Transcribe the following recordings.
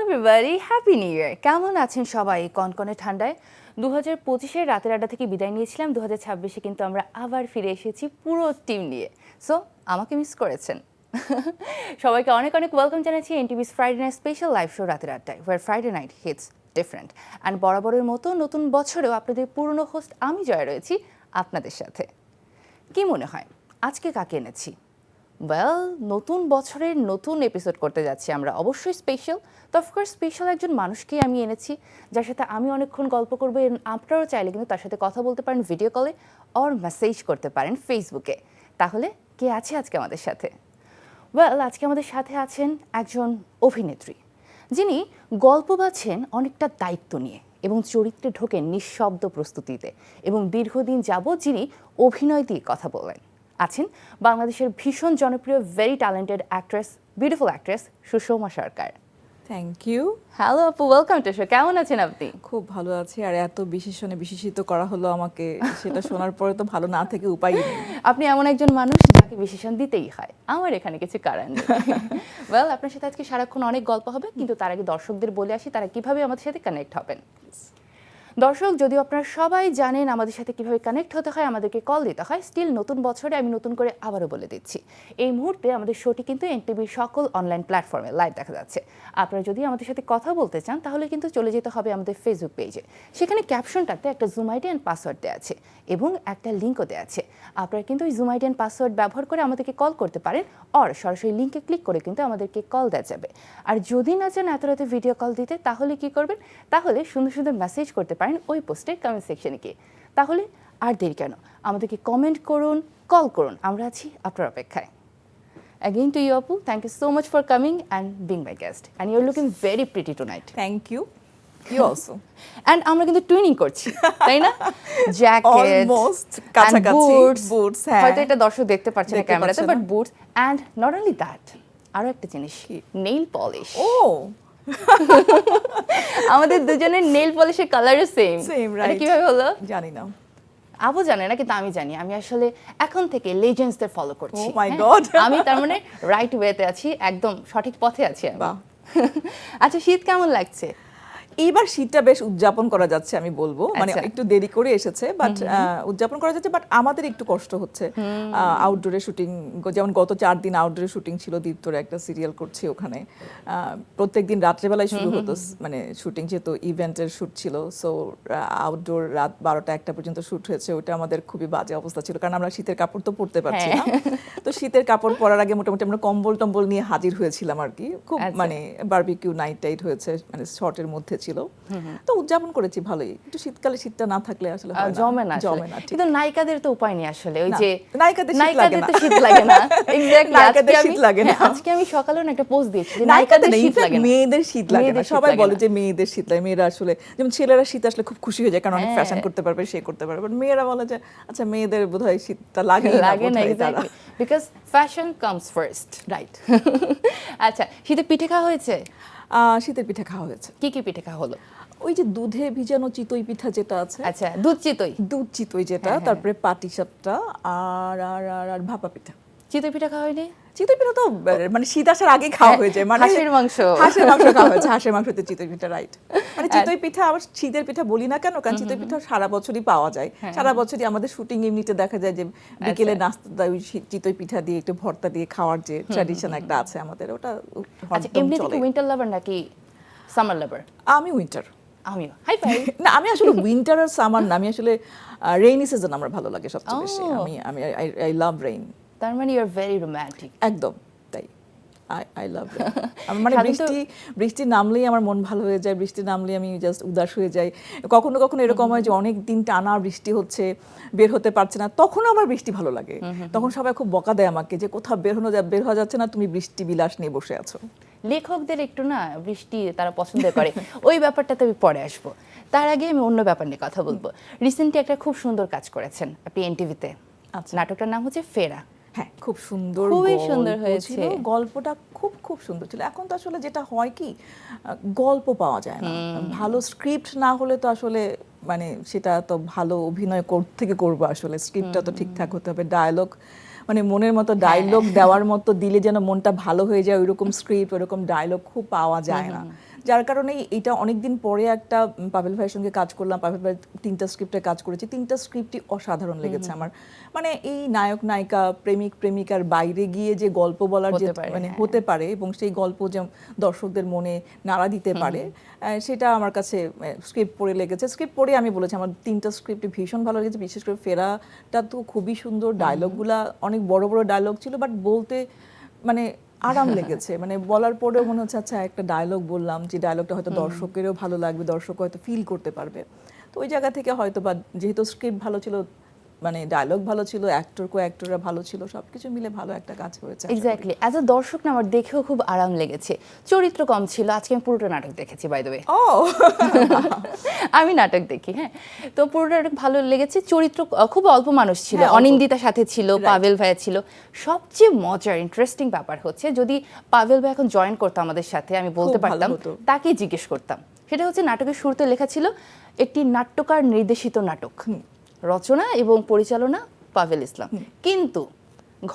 Everybody happy new year. কেমন আছেন সবাই? কনকনে ঠান্ডায় 2025-এর রাতের আড্ডা থেকে বিদায় নিয়েছিলাম। 2026-এ কিন্তু আমরা আবার ফিরে এসেছি পুরো টিম নিয়ে। সো আমাকে মিস করেছেন? সবাইকে অনেক অনেক ওয়েলকাম জানাচ্ছি NTV's Friday night special live show রাতের আড্ডায়, our Friday night hits different. And বরাবরের মতো নতুন বছরেও আপনাদের পুরনো হোস্ট আমি জয় রয়েছি আপনাদের সাথে। কি মনে হয় আজকে কাকে এনেছি? ওয়েল, নতুন বছরের নতুন এপিসোড করতে যাচ্ছি আমরা, অবশ্যই স্পেশাল। তো অফকোর্স স্পেশাল একজন মানুষকেই আমি এনেছি, যার সাথে আমি অনেকক্ষণ গল্প করবো। আপনারাও চাইলে কিন্তু তার সাথে কথা বলতে পারেন ভিডিও কলে অর মেসেজ করতে পারেন ফেসবুকে। তাহলে কে আছে আজকে আমাদের সাথে? ওয়েল, আজকে আমাদের সাথে আছেন একজন অভিনেত্রী, যিনি গল্প বাছেন অনেকটা দায়িত্ব নিয়ে এবং চরিত্রে ঢোকেন নিঃশব্দ প্রস্তুতিতে, এবং দীর্ঘদিন যাবৎ যিনি অভিনয় দিয়ে কথা বলেন আছেন বাংলাদেশের ভীষণ জনপ্রিয় very talented actress, beautiful actress Sushma Sarkar. Thank you. Hello আপু, ওয়েলকাম টু শো। কেমন আছেন আপনি? খুব ভালো আছি। আর এত বিশেষণে বিশেষিত করা হলো আমাকে, সেটা শোনার পরে তো ভালো না থেকে উপায় নেই। আপনি এমন একজন মানুষ যাকে বিশেষণ দিতেই হয়, আমার এখানে কিছু কারণ নেই। ওয়েল, আপনার সাথে আজকে সারাক্ষণ অনেক গল্প হবে, কিন্তু তার আগে দর্শকদের বলে আসি তারা কিভাবে আমাদের সাথে কানেক্ট হবেন। দর্শক, যদিও আপনারা সবাই জানেন আমাদের সাথে কিভাবে কানেক্ট হতে হয়, আমাদেরকে কল দিতে হয়, স্টিল নতুন বছরে আমি নতুন করে আবারও বলে দিচ্ছি। এই মুহূর্তে আমাদের শোটি কিন্তু এনটিভির সকল অনলাইন প্ল্যাটফর্মে লাইভ দেখা যাচ্ছে। আপনারা যদি আমাদের সাথে কথা বলতে চান তাহলে কিন্তু চলে যেতে হবে আমাদের ফেসবুক পেজে। সেখানে ক্যাপশনটাতে একটা জুম আইডি অ্যান্ড পাসওয়ার্ড দেওয়া আছে এবং একটা লিঙ্কও দেওয়া আছে। আপনারা কিন্তু ওই জুম আইডি অ্যান্ড পাসওয়ার্ড ব্যবহার করে আমাদেরকে কল করতে পারেন, অর সরাসরি লিঙ্কে ক্লিক করে কিন্তু আমাদেরকে কল দেওয়া যাবে। আর যদি না চান এত রাতে ভিডিও কল দিতে, তাহলে কি করবেন? তাহলে সুন্দর সুন্দর মেসেজ করতে পারেন ওই পোস্টের কমেন্ট সেকশনে গিয়ে। তাহলে আর দেরি কেন, আমাদেরকে কমেন্ট করুন, কল করুন, আমরা আছি আপনার অপেক্ষায়। Again to you, Apu, thank you so much for coming and being my guest. And you're looking very pretty tonight. Thank you. You also. And আমরা কিন্তু টুইনিং করছি, তাই না? জ্যাকেট, অলমোস্ট কাছাকাছি, বুটস। হ্যাঁ, হয়তো এটা দর্শক দেখতে পাচ্ছে না দেখতে ক্যামেরাতে, পাচ্ছে বাট না। Boots. And not only that, আরো একটা জিনিস, নেইল পলিশ। ও আমাদের দুজনের নেইল পলিশের কালারও সেম। সেম, এটা রাইট। কিভাবে হলো জানি না। আপু জানে না, কিন্তু আমি জানি। আমি আসলে এখন থেকে লেজেন্ডসদের ফলো করছি। Oh my হ্যাঁ? God! আমি তার মানে রাইট ওয়েতে আছি, একদম সঠিক পথে আছি আমি। বাহ। আচ্ছা, শীত কেমন লাগছে? এইবার শীতটা বেশ উদযাপন করা যাচ্ছে আমি বলবো, মানে আচ্ছা। একটু দেরি করে এসেছে, বাট উদযাপন করা যাচ্ছে। বাট আমাদের একটু কষ্ট হচ্ছে আউটডোরে শুটিং, যেমন গত 4 দিন আউটডোরে শুটিং ছিল, দীপ্তর একটা সিরিয়াল করছি ওখানে। প্রত্যেকদিন রাত্রেবেলায় শুরু হতো, মানে শুটিং, যেহেতু ইভেন্টের শুট ছিল। সো আউটডোর রাত 12টা-1টা পর্যন্ত শুট হয়েছে। ওটা আমাদের খুবই বাজে অবস্থা ছিল, কারণ আমরা শীতের কাপড় তো পরতে পারছি না। তো শীতের কাপড় পরার আগে মোটামুটি আমরা কম্বল টম্বল নিয়ে হাজির হয়েছিলাম আর কি। খুব মানে বারবিকিউ নাইট টাইট হয়েছে, মানে শর্টের মধ্যে ছিল। তো উদযাপন করেছি ভালোই। একটু শীতকালে শীতটা না থাকলে আসলে হয় না, জমে না জমে না। কিন্তু নায়িকাদের তো উপায় নেই আসলে, ওই না, যে নায়িকাদের শীত লাগে না। তো শীত লাগে না। এক্স্যাক্টলি, নায়িকাদের শীত লাগে না। আজকে আমি সকালেও একটা পোস্ট দিয়েছি যে নায়িকাদের নায়িকাদের শীত লাগে না, মেয়েদের শীত লাগে না। মেয়েদের শীত সবাই লাগে বলে না। যে মেয়েদের শীত লাগে, মেয়েরা আসলে, যেমন ছেলেরা শীত আসলে খুব খুশি হয়ে যায়, কারণ অনেক ফ্যাশন করতে পারবে, সে করতে পারবে। বাট মেয়েরা বলে যে আচ্ছা, মেয়েদের বোধহয় শীতটা লাগে না, exactly, because fashion comes first, right? আচ্ছা, শীতে পিঠে খাওয়া হয়েছে? শীতের পিঠা খাওয়া হয়েছে। কি কি পিঠে খাওয়া হলো? ওই যে দুধে ভিজানো চিতই পিঠা যেটা আছে, আচ্ছা, দুধ চিতই, দুধ চিতই যেটা, তারপরে পাটিসাপটা আর আর আর আর ভাপা পিঠা। চিতই পিঠা খাওয়া হয়নি? চিতই পিঠা তো মানে শীত আসার আগে খাওয়া হয়ে যায়, মানে হাঁসের মাংস খাওয়া হয়েছে, হাঁসের মাংসতে চিতই পিঠা, রাইট। মানে চিতই পিঠা আবার শীতের পিঠা বলি না কেন, কারণ চিতই পিঠা সারা বছরই পাওয়া যায়। সারা বছরই আমাদের শুটিং এমনিতে দেখা যায় যে বিকেলে নাস্তা ওই চিতই পিঠা দিয়ে একটু ভর্তা দিয়ে খাওয়ার যে ট্র্যাডিশন একটা আছে আমাদের, ওটা আচ্ছা, এমনিতে কি উইন্টার লাভার নাকি সামার লাভার? আমি উইন্টার। আমিও হাই ফাই। না, আমি আসলে উইন্টার আর সামার না, আমি আসলে রেইনি সিজন আমার ভালো লাগে সবচেয়ে বেশি। আমি আই লাভ রেইন। তার মানে ইউ আর ভেরি রোমান্টিক। একদম তাই, আই লাভ রেইন। মানে বৃষ্টি নামলেই আমার মন ভালো হয়ে যায়, বৃষ্টি নামলেই আমি জাস্ট উদাস হয়ে যাই। কখনো কখনো এরকম হয় যে অনেক দিন টানা বৃষ্টি হচ্ছে, বের হতে পারছে না, তখন আমার বৃষ্টি ভালো লাগে। তখন সবাই খুব বকা দেয় আমাকে যে কোথাও বের হওয়া যাচ্ছে না, তুমি বৃষ্টি বিলাস নিয়ে বসে আছো। লেখকদের একটু না বৃষ্টি তারা পছন্দ করে, ওই ব্যাপারটাতে আমি পরে আসবো। তার আগে আমি অন্য ব্যাপার নিয়ে কথা বলবো। রিসেন্টলি একটা খুব সুন্দর কাজ করেছেন আপনি এনটিভিতে। আচ্ছা, নাটকটার নাম হচ্ছে ফেরা। হ্যাঁ, খুব সুন্দর, খুবই সুন্দর হয়েছে গল্পটা, খুব সুন্দর ছিল। এখন তো আসলে যেটা হয় কি, গল্প পাওয়া যায় না, ভালো স্ক্রিপ্ট না হলে তো আসলে মানে সেটা তো ভালো অভিনয় থেকে করবো, আসলে স্ক্রিপ্টটা তো ঠিকঠাক হতে হবে, ডায়লগ মানে মনের মতো ডায়লগ দেওয়ার মতো দিলে যেন মনটা ভালো হয়ে যায়, ওইরকম স্ক্রিপ্ট ওইরকম ডায়লগ খুব পাওয়া যায় না। যার কারণেই এটা অনেকদিন পরে একটা পাভেল ভাইয়ের সঙ্গে কাজ করলাম। পাভেল ভাই 3টা স্ক্রিপ্টে কাজ করেছি, 3টা স্ক্রিপ্টই অসাধারণ লেগেছে আমার। মানে এই নায়ক নায়িকা প্রেমিক প্রেমিকার বাইরে গিয়ে যে গল্প বলার যে মানে হতে পারে এবং সেই গল্প যে দর্শকদের মনে নাড়া দিতে পারে, সেটা আমার কাছে স্ক্রিপ্ট পড়ে লেগেছে। স্ক্রিপ্ট পড়ে আমি বলেছি আমার 3টা স্ক্রিপ্ট ভীষণ ভালো লেগেছে। বিশেষ করে ফেরাটা তো খুবই সুন্দর, ডায়লগগুলা অনেক বড় বড় ডায়লগ ছিল, বাট বলতে মানে আরাম লেগেছে। মানে বলার পরেও মনে হচ্ছে আচ্ছা একটা ডায়লগ বললাম, যে ডায়লগটা হয়তো দর্শকেরও ভালো লাগবে, দর্শক হয়তো ফিল করতে পারবে। তো ওই জায়গা থেকে হয়তো বা যেহেতু স্ক্রিপ্ট ভালো ছিল, মানে ডায়লগ ভালো ছিল, অ্যাক্টররা ভালো ছিল, সবকিছু মিলে ভালো একটা কাজ হয়েছে। এক্স্যাক্টলি, অ্যাজ আ দর্শক না আমার দেখেও খুব আরাম লেগেছে। চরিত্র কম ছিল, আজকে আমি পুরোটা নাটক দেখেছি বাই দ্য ওয়ে। ও আমি নাটক দেখি, হ্যাঁ, তো পুরোটা নাটক ভালো লেগেছে। চরিত্র খুব অল্প মানুষ ছিল, হ্যাঁ, অনিন্দিতা সাথে ছিল, পাভেল ভাইয়া ছিল। সবচেয়ে মজার ইন্টারেস্টিং ব্যাপার হচ্ছে যদি পাভেল ভাই এখন জয়েন করতো আমাদের সাথে, আমি বলতে খুব ভালো পারতাম, হতো। তাকে জিজ্ঞেস করতাম। সেটা হচ্ছে নাটকের শুরুতে লেখা ছিল একটি নাট্যকার নির্দেশিত নাটক, রচনা এবং পরিচালনা পাভেল ইসলাম। কিন্তু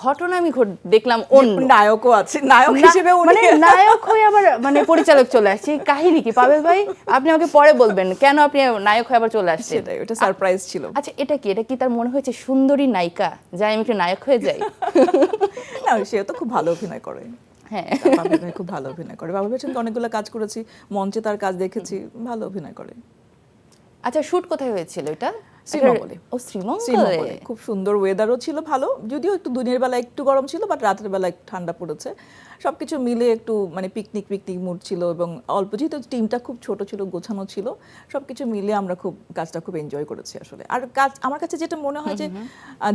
ঘটনা আমি দেখলাম অন্য, নায়কও আছে, নায়ক হিসেবে মানে নায়ক হয়ে আবার মানে পরিচালক চলে আসছে। কাহিনী কি পাভেল ভাই? আপনি আমাকে পরে বলবেন কেন আপনি নায়ক হয়ে আবার চলে আসছেন। সেটাই, ওটা সারপ্রাইজ ছিল। আচ্ছা এটা কি তার মনে হয়েছে সুন্দরী নায়িকা যাই আমি একটু নায়ক হয়ে যাই? না, সে তো খুব ভালো অভিনয় করে। হ্যাঁ, পাভেল ভাই খুব ভালো অভিনয় করে। পাভেল ভাইয়ের সঙ্গে অনেকগুলো কাজ করেছি, মঞ্চে তার কাজ দেখেছি, ভালো অভিনয় করে। আচ্ছা শুট কোথায় হয়েছিল এটা? শ্রীমঙ্গলে। ও শ্রীমঙ্গলে। শ্রীমঙ্গলে খুব সুন্দর, ওয়েদারও ছিল ভালো, যদিও একটু দিনের বেলা একটু গরম ছিল, বাট রাতের বেলা একটু ঠান্ডা পড়েছে। সবকিছু মিলে একটু মানে পিকনিক মুড ছিল, এবং অল্প যেহেতু টিমটা খুব ছোট ছিল, গোছানো ছিল, সবকিছু মিলে আমরা কাজটা খুব এনজয় করেছি আসলে। আর কাজ আমার কাছে যেটা মনে হয় যে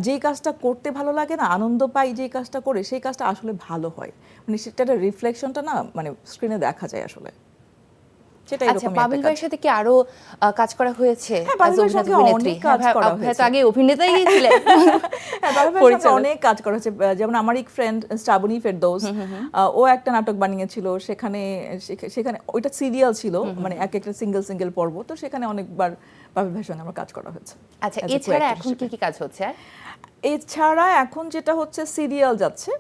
যেই কাজটা করতে ভালো লাগে না, আনন্দ পাই যেই কাজটা করে, সেই কাজটা আসলে ভালো হয়। মানে সেটার রিফ্লেকশনটা না মানে স্ক্রিনে দেখা যায় আসলে। সেটা আচ্ছা এরকমই পাভেল ভাইয়ের সাথে কি আরো কাজ করা হয়েছে? হ্যাঁ, পাভেল ভাইয়ের সঙ্গে অনেক কাজ করা হয়েছে। আগে অভিনেতাই ছিলেন। হ্যাঁ, পাভেল ভাইয়ের সঙ্গে অনেক কাজ করা হয়েছে। যেমন আমার এক ফ্রেন্ড শ্রাবণী ফেরদৌস, ও একটা নাটক বানিয়েছিল, সেখানে ওইটা সিরিয়াল ছিল, মানে এক একটা সিঙ্গেল পর্ব, তো সেখানে অনেকবার পাভেল ভাইয়ের সঙ্গে আমার কাজ করা হয়েছে। আচ্ছা এছাড়া এখন কি কাজ হচ্ছে? এছাড়া এখন যেটা হচ্ছে সিরিয়াল যাচ্ছে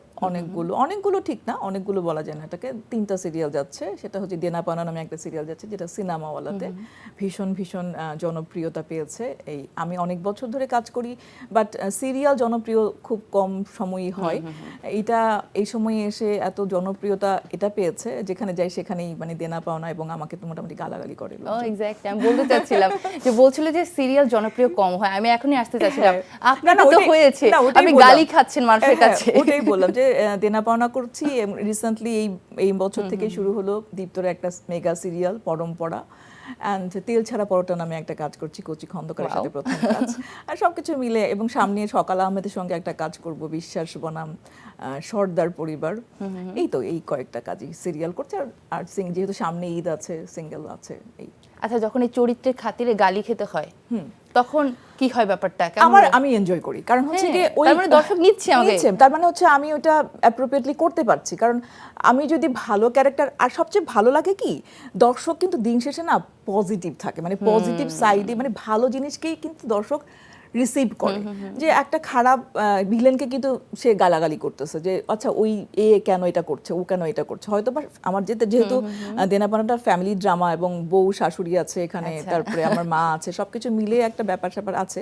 অনেকগুলো ঠিক না, অনেকগুলো বলা যায় না এটাকে, 3টা সিরিয়াল যাচ্ছে। সেটা হচ্ছে দেনা পাওনা নামে একটা সিরিয়াল যাচ্ছে, যেটা সিনেমাওয়ালাতে ভীষণ জনপ্রিয়তা পেয়েছে। এই আমি অনেক বছর ধরে কাজ করি, বাট সিরিয়াল জনপ্রিয় খুব কম সময়ই হয়। এই সময়ে এসে এত জনপ্রিয়তা এটা পেয়েছে, যেখানে যাই সেখানেই মানে দেনা পাওনা এবং আমাকে তো মোটামুটি গালাগালি করে। ও এক্স্যাক্টলি, আমি বলতে চাচ্ছিলাম যে বলছিল যে সিরিয়াল জনপ্রিয় কম হয়, আমি এখনই আসতে চাচ্ছিলাম আপনার তো হয়েছে, আপনি গালি খাচ্ছেন মানুষের কাছে। ওটাই বললাম যে দেনা পাওনা করছি। রিসেন্টলি এই বছর থেকে শুরু হলো দীপ্তর একটা মেগা সিরিয়াল পরম্পরা, অ্যান্ড তেল ছাড়া পরোটা নামে একটা কাজ করছি কচি খন্দকারের সাথে, প্রথম কাজ। আর সবকিছু মিলে, এবং সামনে সকাল আহমেদের সঙ্গে একটা কাজ করব, বিশ্বাস বনাম সর্দার পরিবার। এই কয়েকটা কাজই সিরিয়াল করছে। আর যেহেতু সামনে ঈদ আছে, সিঙ্গেল আছে। এই আচ্ছা যখন এই চরিত্রের খাতিরে গালি খেতে হয় তখন কি হয় ব্যাপারটা? আমি এনজয় করি, কারণ হচ্ছে কি ওই মানে দর্শক নিচ্ছে আমাকে, তার মানে হচ্ছে আমি ওটা অ্যাপ্রোপ্রিয়েটলি করতে পারছি। কারণ আমি যদি ভালো ক্যারেক্টার, আর সবচেয়ে ভালো লাগে কি দর্শক কিন্তু দিন শেষে না পজিটিভ থাকে, মানে পজিটিভ সাইডে, মানে ভালো জিনিসকেই কিন্তু দর্শক রিসিভ করে। যে একটা খারাপ ভিলেনকে কিন্তু সে গালাগালি করতেছে, যে আচ্ছা ওই কেন এটা করছে, ও কেন এটা করছে। হয়তো বা আমার যেহেতু দেনাপানাটা ফ্যামিলি ড্রামা, এবং বউ শাশুড়ি আছে এখানে, তারপরে আমার মা আছে, সবকিছু মিলে একটা ব্যাপার স্যাপার আছে।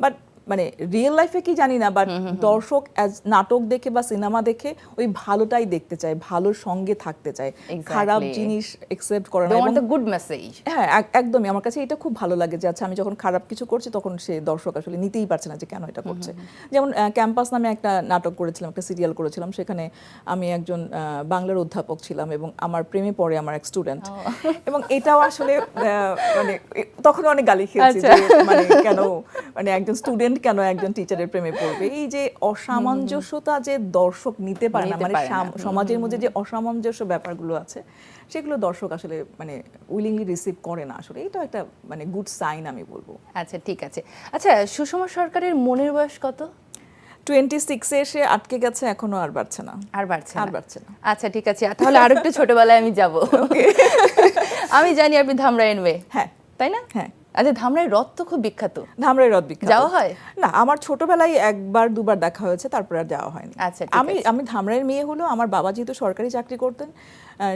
বাট মানে রিয়েল লাইফে কি জানি না, বাট দর্শক নাটক দেখে বা সিনেমা দেখে ওই ভালোটাই দেখতে চায়, ভালোর সঙ্গে থাকতে চায়, খারাপ জিনিস একসেপ্ট করে না। এবং গুড মেসেজ, হ্যাঁ একদমই আমার কাছে এটা খুব ভালো লাগে যে আচ্ছা আমি যখন খারাপ কিছু করছি তখন সে দর্শক আসলে নিতেই পারছে না যে কেন এটা করছে। যেমন ক্যাম্পাস নামে একটা নাটক করেছিলাম, একটা সিরিয়াল করেছিলাম, সেখানে আমি একজন বাংলার অধ্যাপক ছিলাম, এবং আমার প্রেমে পড়ে আমার এক স্টুডেন্ট, এবং এটাও আসলে মানে তখন অনেক গালি খেয়েছি যে মানে কেন মানে একজন স্টুডেন্ট কেন একজন টিচারের প্রেমে পড়বে। এই যে অসামঞ্জস্যতা যে দর্শক নিতে পারে না, মানে সমাজের মধ্যে যে অসামঞ্জস্য ব্যাপারগুলো আছে, সেগুলো দর্শক আসলে মানে উইলিংলি রিসিভ করে না। আসলে এটা একটা মানে গুড সাইন আমি বলবো। আচ্ছা ঠিক আছে। আচ্ছা সুষমা সরকারের মনের বয়স কত? 26-এ এসে আটকে গেছে, এখনো আর বাড়ছে না। আচ্ছা ঠিক আছে, তাহলে আরো একটু ছোটবেলায় আমি যাব। আমি জানি আপনি ধামরাইন ওয়ে, হ্যাঁ তাই না? হ্যাঁ। আচ্ছা, ধামরাই হ্রদ তো খুব বিখ্যাত, ধামরাই হ্রদ বিখ্যাত। যাওয়া হয়? না, আমার ছোটবেলায় একবার দুবার দেখা হয়েছে, তারপর আর যাওয়া হয়নি। আচ্ছা, ঠিক আছে। আমি ধামরাইয়ের মেয়ে হলো, আমার বাবা যেহেতু সরকারি চাকরি করতেন,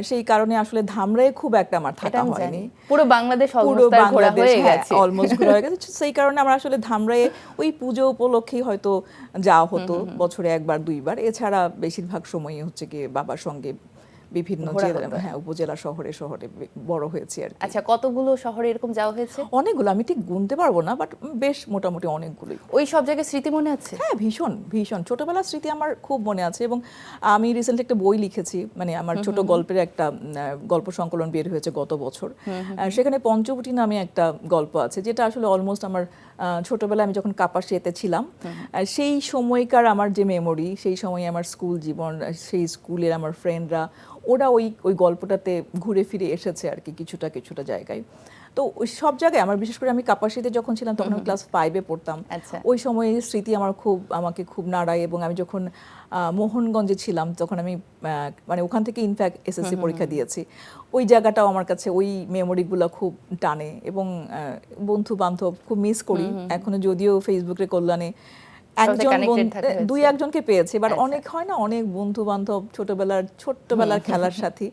সেই কারণে আসলে ধামরাই খুব একটা আমার এটা থাকা আমি হয়নি। জানি। পুরো বাংলাদেশ পুরো অলমোস্ট ঘোরা বাংলাদেশ হয়ে গেছে। অলমোস্ট ঘোরা হয়ে গেছে। সেই কারণে আমরা আসলে ধামরাইয়ে ওই পুজো উপলক্ষেই হয়তো যাওয়া হতো, বছরে একবার দুইবার। এছাড়া বেশিরভাগ সময়ই হচ্ছে কি বাবার সঙ্গে বিভিন্ন ঘোরা জেলা, হতো। উপজেলা শহরে শহরে বড় হয়েছি আর কি। আচ্ছা, কতগুলো শহরে এরকম যাওয়া হয়েছে? অনেকগুলো, আমি ঠিক গুনতে পারবো না, বাট বেশ মোটামুটি অনেকগুলোই। ওই সব জায়গায় স্মৃতি মনে আছে? হ্যাঁ, ভীষণ ভীষণ ছোটবেলার স্মৃতি আমার খুব মনে আছে। এবং আমি রিসেন্টলি একটা বই লিখেছি, মানে আমার ছোট গল্পের একটা গল্প সংকলন বের হয়েছে গত বছর। সেখানে পঞ্চবটি নামে একটা গল্প আছে, যেটা আসলে অলমোস্ট আমার ছোটবেলায় আমি যখন কাপাসিয়াতে ছিলাম সেই সময়কার আমার যে মেমোরি, সেই সময় আমার স্কুল জীবন, সেই স্কুলের আমার ফ্রেন্ডরা, ওরা ওই গল্পটাতে ঘুরে ফিরে এসেছে আর কি কিছুটা কিছুটা জায়গায়। তো ওই সব জায়গায় আমার, বিশেষ করে আমি কাপাসিয়াতে যখন ছিলাম তখন আমি ক্লাস 5-এ পড়তাম। আচ্ছা। ওই সময়ের স্মৃতি আমাকে খুব নাড়ায়। এবং আমি যখন মোহনগঞ্জে ছিলাম তখন আমি মানে ওখান থেকে ইনফ্যাক্ট এসএসসি পরীক্ষা দিয়েছি। ওই জায়গাটাও আমার কাছে, ওই মেমোরিগুলো খুব টানে। এবং বন্ধু বান্ধব খুব মিস করি এখনো, যদিও ফেসবুকের কল্যাণে দুই একজনকে পেয়েছে, বাট অনেক হয় না, অনেক বন্ধু বান্ধব ছোট্টবেলার খেলার সাথী,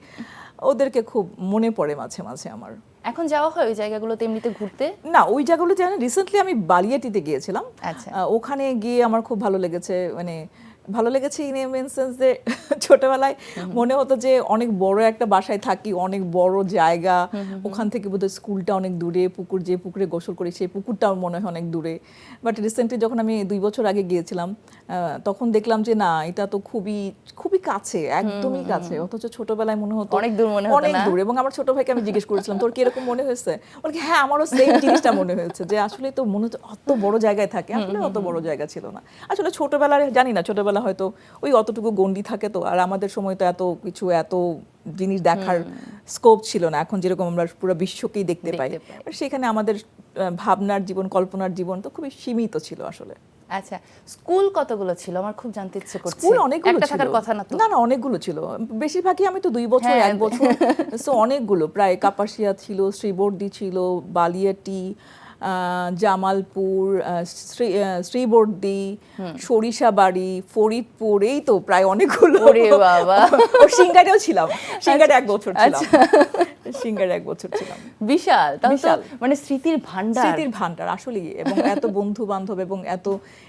ওদেরকে খুব মনে পড়ে মাঝে মাঝে আমার। এখন যাওয়া হয় ওই জায়গাগুলোতে এমনিতে ঘুরতে? না, ওই জায়গাগুলো জানি, রিসেন্টলি আমি বালিয়াটিতে গিয়েছিলাম। আচ্ছা। ওখানে গিয়ে আমার খুব ভালো লেগেছে। মানে ভালো লেগেছে ইন এ সেন্স যে ছোটবেলায় মনে হতো যে অনেক বড় একটা বাসায় থাকি, অনেক বড় জায়গা, ওখান থেকে বোধহয় স্কুলটা অনেক দূরে, যে পুকুরে গোসল করি সেই পুকুরটাও মনে হয় অনেক দূরে। বাট রিসেন্টলি যখন আমি 2 বছর আগে গিয়েছিলাম তখন দেখলাম যে না, এটা তো খুবই খুবই কাছে, একদমই কাছে, অথচ ছোটবেলায় মনে হতো অনেক দূর, মনে হতো অনেক দূর। এবং আমার ছোট ভাইকে আমি জিজ্ঞেস করেছিলাম তোর কি এরকম মনে হয়েছে? বলে হ্যাঁ, আমারও সেম জিনিসটা মনে হয়েছে, যে আসলে তো মনে হচ্ছে অত বড় জায়গায় থাকে, আসলে অত বড় জায়গা ছিল না। আসলে ছোটবেলায় জানি না, ছোটবেলা হয়তো ওই অতটুকু গন্ডি থাকে তো, আর আমাদের সময় তো এত কিছু, এত জিনিস দেখার স্কোপ ছিল না। এখন যেরকম আমরা পুরো বিশ্বকেই দেখতে পাই, সেখানে আমাদের ভাবনার জীবন, কল্পনার জীবন তো খুবই সীমিত ছিল আসলে। আচ্ছা, স্কুল কতগুলো ছিল? আমার খুব জানতে ইচ্ছে করছে। স্কুল অনেকগুলো একটা ছিল। থাকার কথা না তো? না, অনেকগুলো ছিল। বেশিরভাগই আমি তো 2 বছর, 1 বছর, সো অনেকগুলো, প্রায় কাপাসিয়া ছিল, শ্রীবর্দী ছিল, বালিয়াটি, জামালপুর, শ্রীবর্দী, সরিষাবাড়ি, ফরিদপুর, এই তো প্রায় অনেকগুলো। ওরে বাবা! ও সিঙ্গারেও ছিলাম, সিঙ্গারে 1 বছর ছিলাম, সিঙ্গারে 1 বছর ছিলাম। বিশাল, বিশাল। মানে স্মৃতির ভান্ডার আসলেই। এবং এত বন্ধু বান্ধব, এবং এত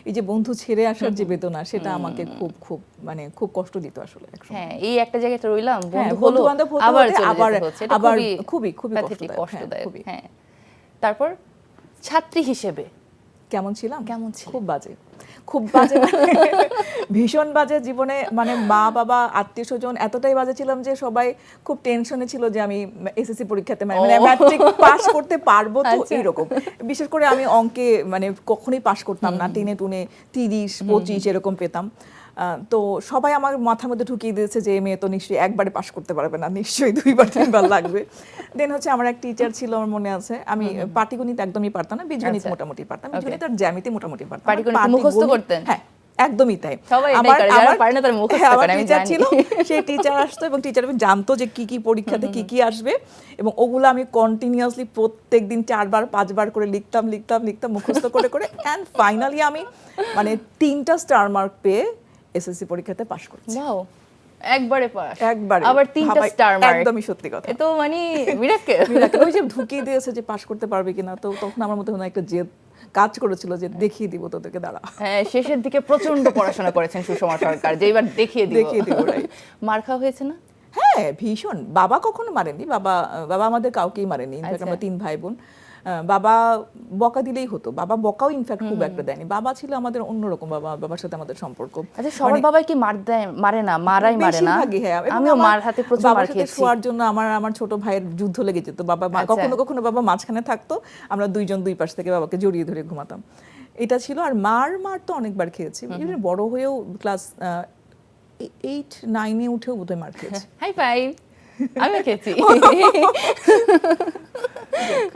এই যে বন্ধু ছেড়ে আসার যে বেদনা, সেটা আমাকে খুব খুব মানে খুব কষ্ট দিত আসলে। হ্যাঁ, এই একটা জায়গায় রইলাম, বন্ধু বান্ধব আবার খুবই খুবই কষ্টদায়ক। হ্যাঁ, তারপর ছাত্রী হিসেবে কেমন ছিলাম? খুব বাজে, ভীষণ বাজে জীবনে। মানে মা বাবা আত্মীয় স্বজন এতটাই বাজে ছিলাম যে সবাই খুব টেনশনে ছিল যে আমি এসএসসি পরীক্ষাতে মানে ম্যাট্রিক পাস করতে পারবো তো, এইরকম। বিশেষ করে আমি অঙ্কে মানে কখনোই পাস করতাম না, টেনে টুনে 30-25 এরকম পেতাম। তো সবাই আমার মাথার মধ্যে ঢুকিয়ে দিয়েছে যে মেয়ে তো নিশ্চয়ই একবারে পাস করতে পারবে না, নিশ্চয়ই 2-3 বার লাগবে। দেন হচ্ছে আমার এক টিচার ছিল, আমার মনে আছে, আমি পাটিগণিত একদমই পারতাম না, বীজগণিত মোটামুটি পারতাম, বীজগণিত আর জ্যামিতি মোটামুটি পারতাম। পাটিগণিত মুখস্থ করতেন? হ্যাঁ, একদমই তাই। আমার টিচার ছিল, সেই টিচার আসতো এবং টিচার জানতো যে কি কি পরীক্ষাতে কি কি আসবে, এবং ওগুলো আমি কন্টিনিউয়াসলি প্রত্যেকদিন 4-বার 5-বার করে লিখতাম মুখস্থ করে এন্ড ফাইনালি আমি মানে 3টা স্টার মার্ক পেয়ে এসএসসি পরীক্ষাতে পাস করেছি। ওয়াও, একবারে পাস, একবারে, আবার 3টা স্টার মার্ক, একদমই সত্যি কথা। এ তো মানে মিরাকেল। ওই যে ঢুকিয়ে দিয়েছে যে পাস করতে পারবে কিনা, তো তখন আমার মধ্যে একটা জেদ কাজ করেছিল যে দেখিয়ে দিব তোদেরকে, দাঁড়া। হ্যাঁ, শেষের দিকে প্রচন্ড পড়াশোনা করেছেন সুষমা সরকার, যে এবার দেখিয়ে দিব। মার খাওয়া হয়েছে না? হ্যাঁ, ভীষণ। বাবা কখনো মারেনি, বাবা আমাদের কাউকেই মারেনি। ইনফ্যাক্ট আমরা 3 ভাই বোন। বাবা বকা দিলেই হতো, বাবা বকাও ইনফ্যাক্ট খুব একটা দেয়নি। বাবা ছিল আমাদের অন্যরকম, বাবার সাথে আমাদের সম্পর্ক। আচ্ছা, সবার বাবাই কি মারে না? মারে না? আমিও মার হাতে প্রচুর মার খেয়েছি। শোয়ার জন্য আমার ছোট ভাইয়ের যুদ্ধ লেগে যেত। বাবা কখনো কখনো বাবা মাঝখানে থাকতো, আমরা দুইজন দুই পাশ থেকে বাবাকে জড়িয়ে ধরে ঘুমাতাম, এটা ছিল। আর মার তো অনেকবার খেয়েছি, বড় হয়েও ক্লাস 8-9-এ উঠেও বোধহয় মার খেয়েছি। হাই ফাইভ, আমি খেয়েছি।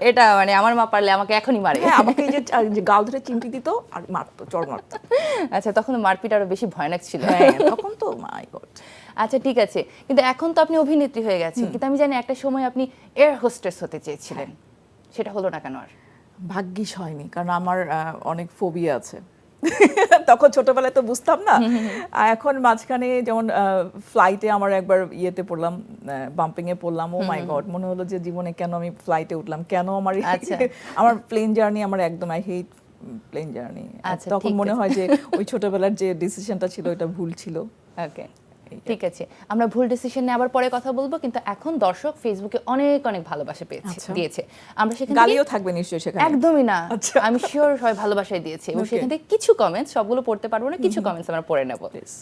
এটা মানে আমার মা পারলে আমাকে এখনই মারে। হ্যাঁ, আমাকে এই যে গাল ধরে চিমটি দিত আর মারতো, চড় মারতো। আচ্ছা, তখন মারপিট আরো বেশি ভয়ানক ছিল। হ্যাঁ, তখন তো মাই গড। আচ্ছা, ঠিক আছে, কিন্তু এখন তো আপনি অভিনেত্রী হয়ে গেছেন, কিন্তু আমি জানি একটা সময় আপনি এয়ার হোস্টেস হতে চেয়েছিলেন, সেটা হলো না কেন? আর ভাগ্যিস হয়নি, কারণ আমার অনেক ফোবিয়া আছে। তখন ছোটবেলায় তো বুঝতাম না। আর এখন মাঝখানে যেমন ফ্লাইটে আমার একবার ইয়েতে পড়লাম, বাম্পিং এ পড়লাম, ও মাই গড, মনে হলো যে জীবনে কেন আমি ফ্লাইটে উঠলাম, কেন আমার আচ্ছা। আমার প্লেন জার্নি আমার একদম, আই হেট প্লেন জার্নি। আচ্ছা, তখন ঠিক মনে আছে। হয় যে ওই ছোটবেলার যে ডিসিশনটা ছিল ওটা ভুল ছিল। ওকে, ঠিক আছে, আমরা ভুল ডিসিশন নিয়ে আবার পরে কথা বলবো, কিন্তু এখন দর্শক ফেসবুকে অনেক অনেক ভালোবাসা পেয়েছে, আচ্ছা। দিয়েছে। আমরা সেখান থেকে গালিও থাকবে নিশ্চয়ই সেখানে। একদমই না, আচ্ছা। আমি শিওর সবাই ভালোবাসায় দিয়েছে, এবং Okay. সেখান থেকে কিছু কমেন্টস, সবগুলো পড়তে পারবো না, কিছু কমেন্টস আমরা পড়ে নেব। Please.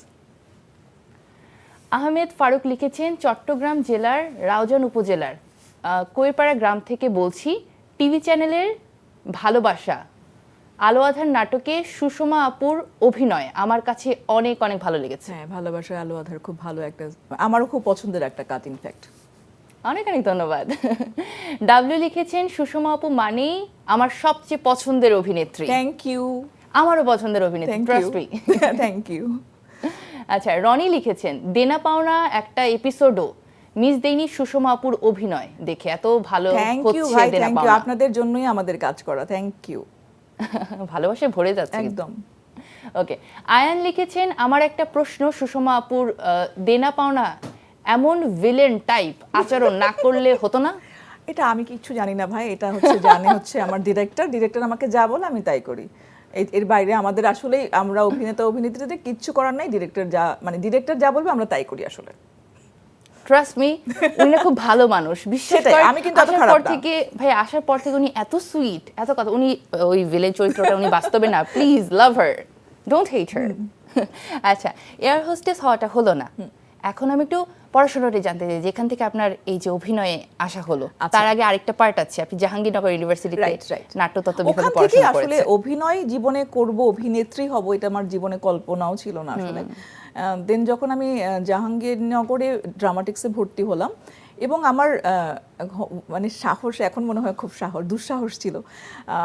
আহমেদ ফারুক লিখেছেন, চট্টগ্রাম জেলার রাউজান উপজেলার কৈরপাড়া গ্রাম থেকে বলছি, টিভি চ্যানেলের ভালোবাসা আলো আঁধার নাটকে সুষমা আপুর অভিনয় আমার কাছে অনেক অনেক ভালো লেগেছে। হ্যাঁ, ভালোবাসার আলো আঁধার খুব ভালো একটা, আমারও খুব পছন্দের একটা কাজ ইনফ্যাক্ট। অনেক অনেক ধন্যবাদ। ডাব্লিউ লিখেছেন, সুষমা আপু মানেই আমার সবচেয়ে পছন্দের অভিনেত্রী। Thank you. আমারও পছন্দের অভিনেত্রী, thank trust you. Me. Thank you. আচ্ছা, রনি লিখেছেন, দেনা পাওনা একটা এপিসোডও মিস দেইনি সুষমা আপুর অভিনয় দেখে, এত ভালো থ্যাংক ইউ হচ্ছে ভাই, দেনা থ্যাংক ইউ, পাওনা। আপনাদের জন্যই আমাদের কাজ করা, থ্যাংক ইউ। ভালোবাসায় ভরে যাচ্ছে একদম। ওকে, আয়ান লিখেছেন, আমার একটা প্রশ্ন, সুষমা আপুর দেনা পাওনা এমন ভিলেন টাইপ আচরণ না করলে হতো না? এটা আমি কিচ্ছু জানি না ভাই, এটা হচ্ছে জানে হচ্ছে আমার ডিরেক্টর আমাকে যা বলে আমি তাই করি। এর বাইরে আমাদের আসলে আমরা অভিনেতা অভিনেত্রীদের কিচ্ছু করার নাই, ডিরেক্টর যা বলবে আমরা তাই করি আসলে। ট্রাস্ট মি, উনি না খুব ভালো মানুষ, বিশ্বাস সেটাই, করেন। আমি কিন্তু এত আসার খারাপ পর না। থেকে ভাই, আসার পর থেকে উনি এত সুইট, এত কথা, উনি ওই ভিলেন চরিত্রটা উনি বাস্তবে না, প্লিজ লাভ হার, ডোন্ট হেট হার। আচ্ছা, এয়ার হোস্টেস হওয়াটা হলো না, এখন আমি একটু পড়াশোনাটা জানতে চাই, যেখান থেকে আপনার এই যে অভিনয়ে আসা হলো, আচ্ছা। তার আগে আরেকটা পার্ট আছে, আপনি জাহাঙ্গীরনগর ইউনিভার্সিটিতে রাইট। নাট্যতত্ত্ব ওখান বিভাগে থেকে পড়াশোনা আসলে করেছেন। অভিনয় জীবনে করব, অভিনেত্রী হব, এটা আমার জীবনে কল্পনাও ছিল না আসলে। দেন যখন আমি জাহাঙ্গীরনগরে ড্রামাটিক্সে ভর্তি হলাম, এবং আমার মানে সাহস, এখন মনে হয় খুব দুঃসাহস ছিল।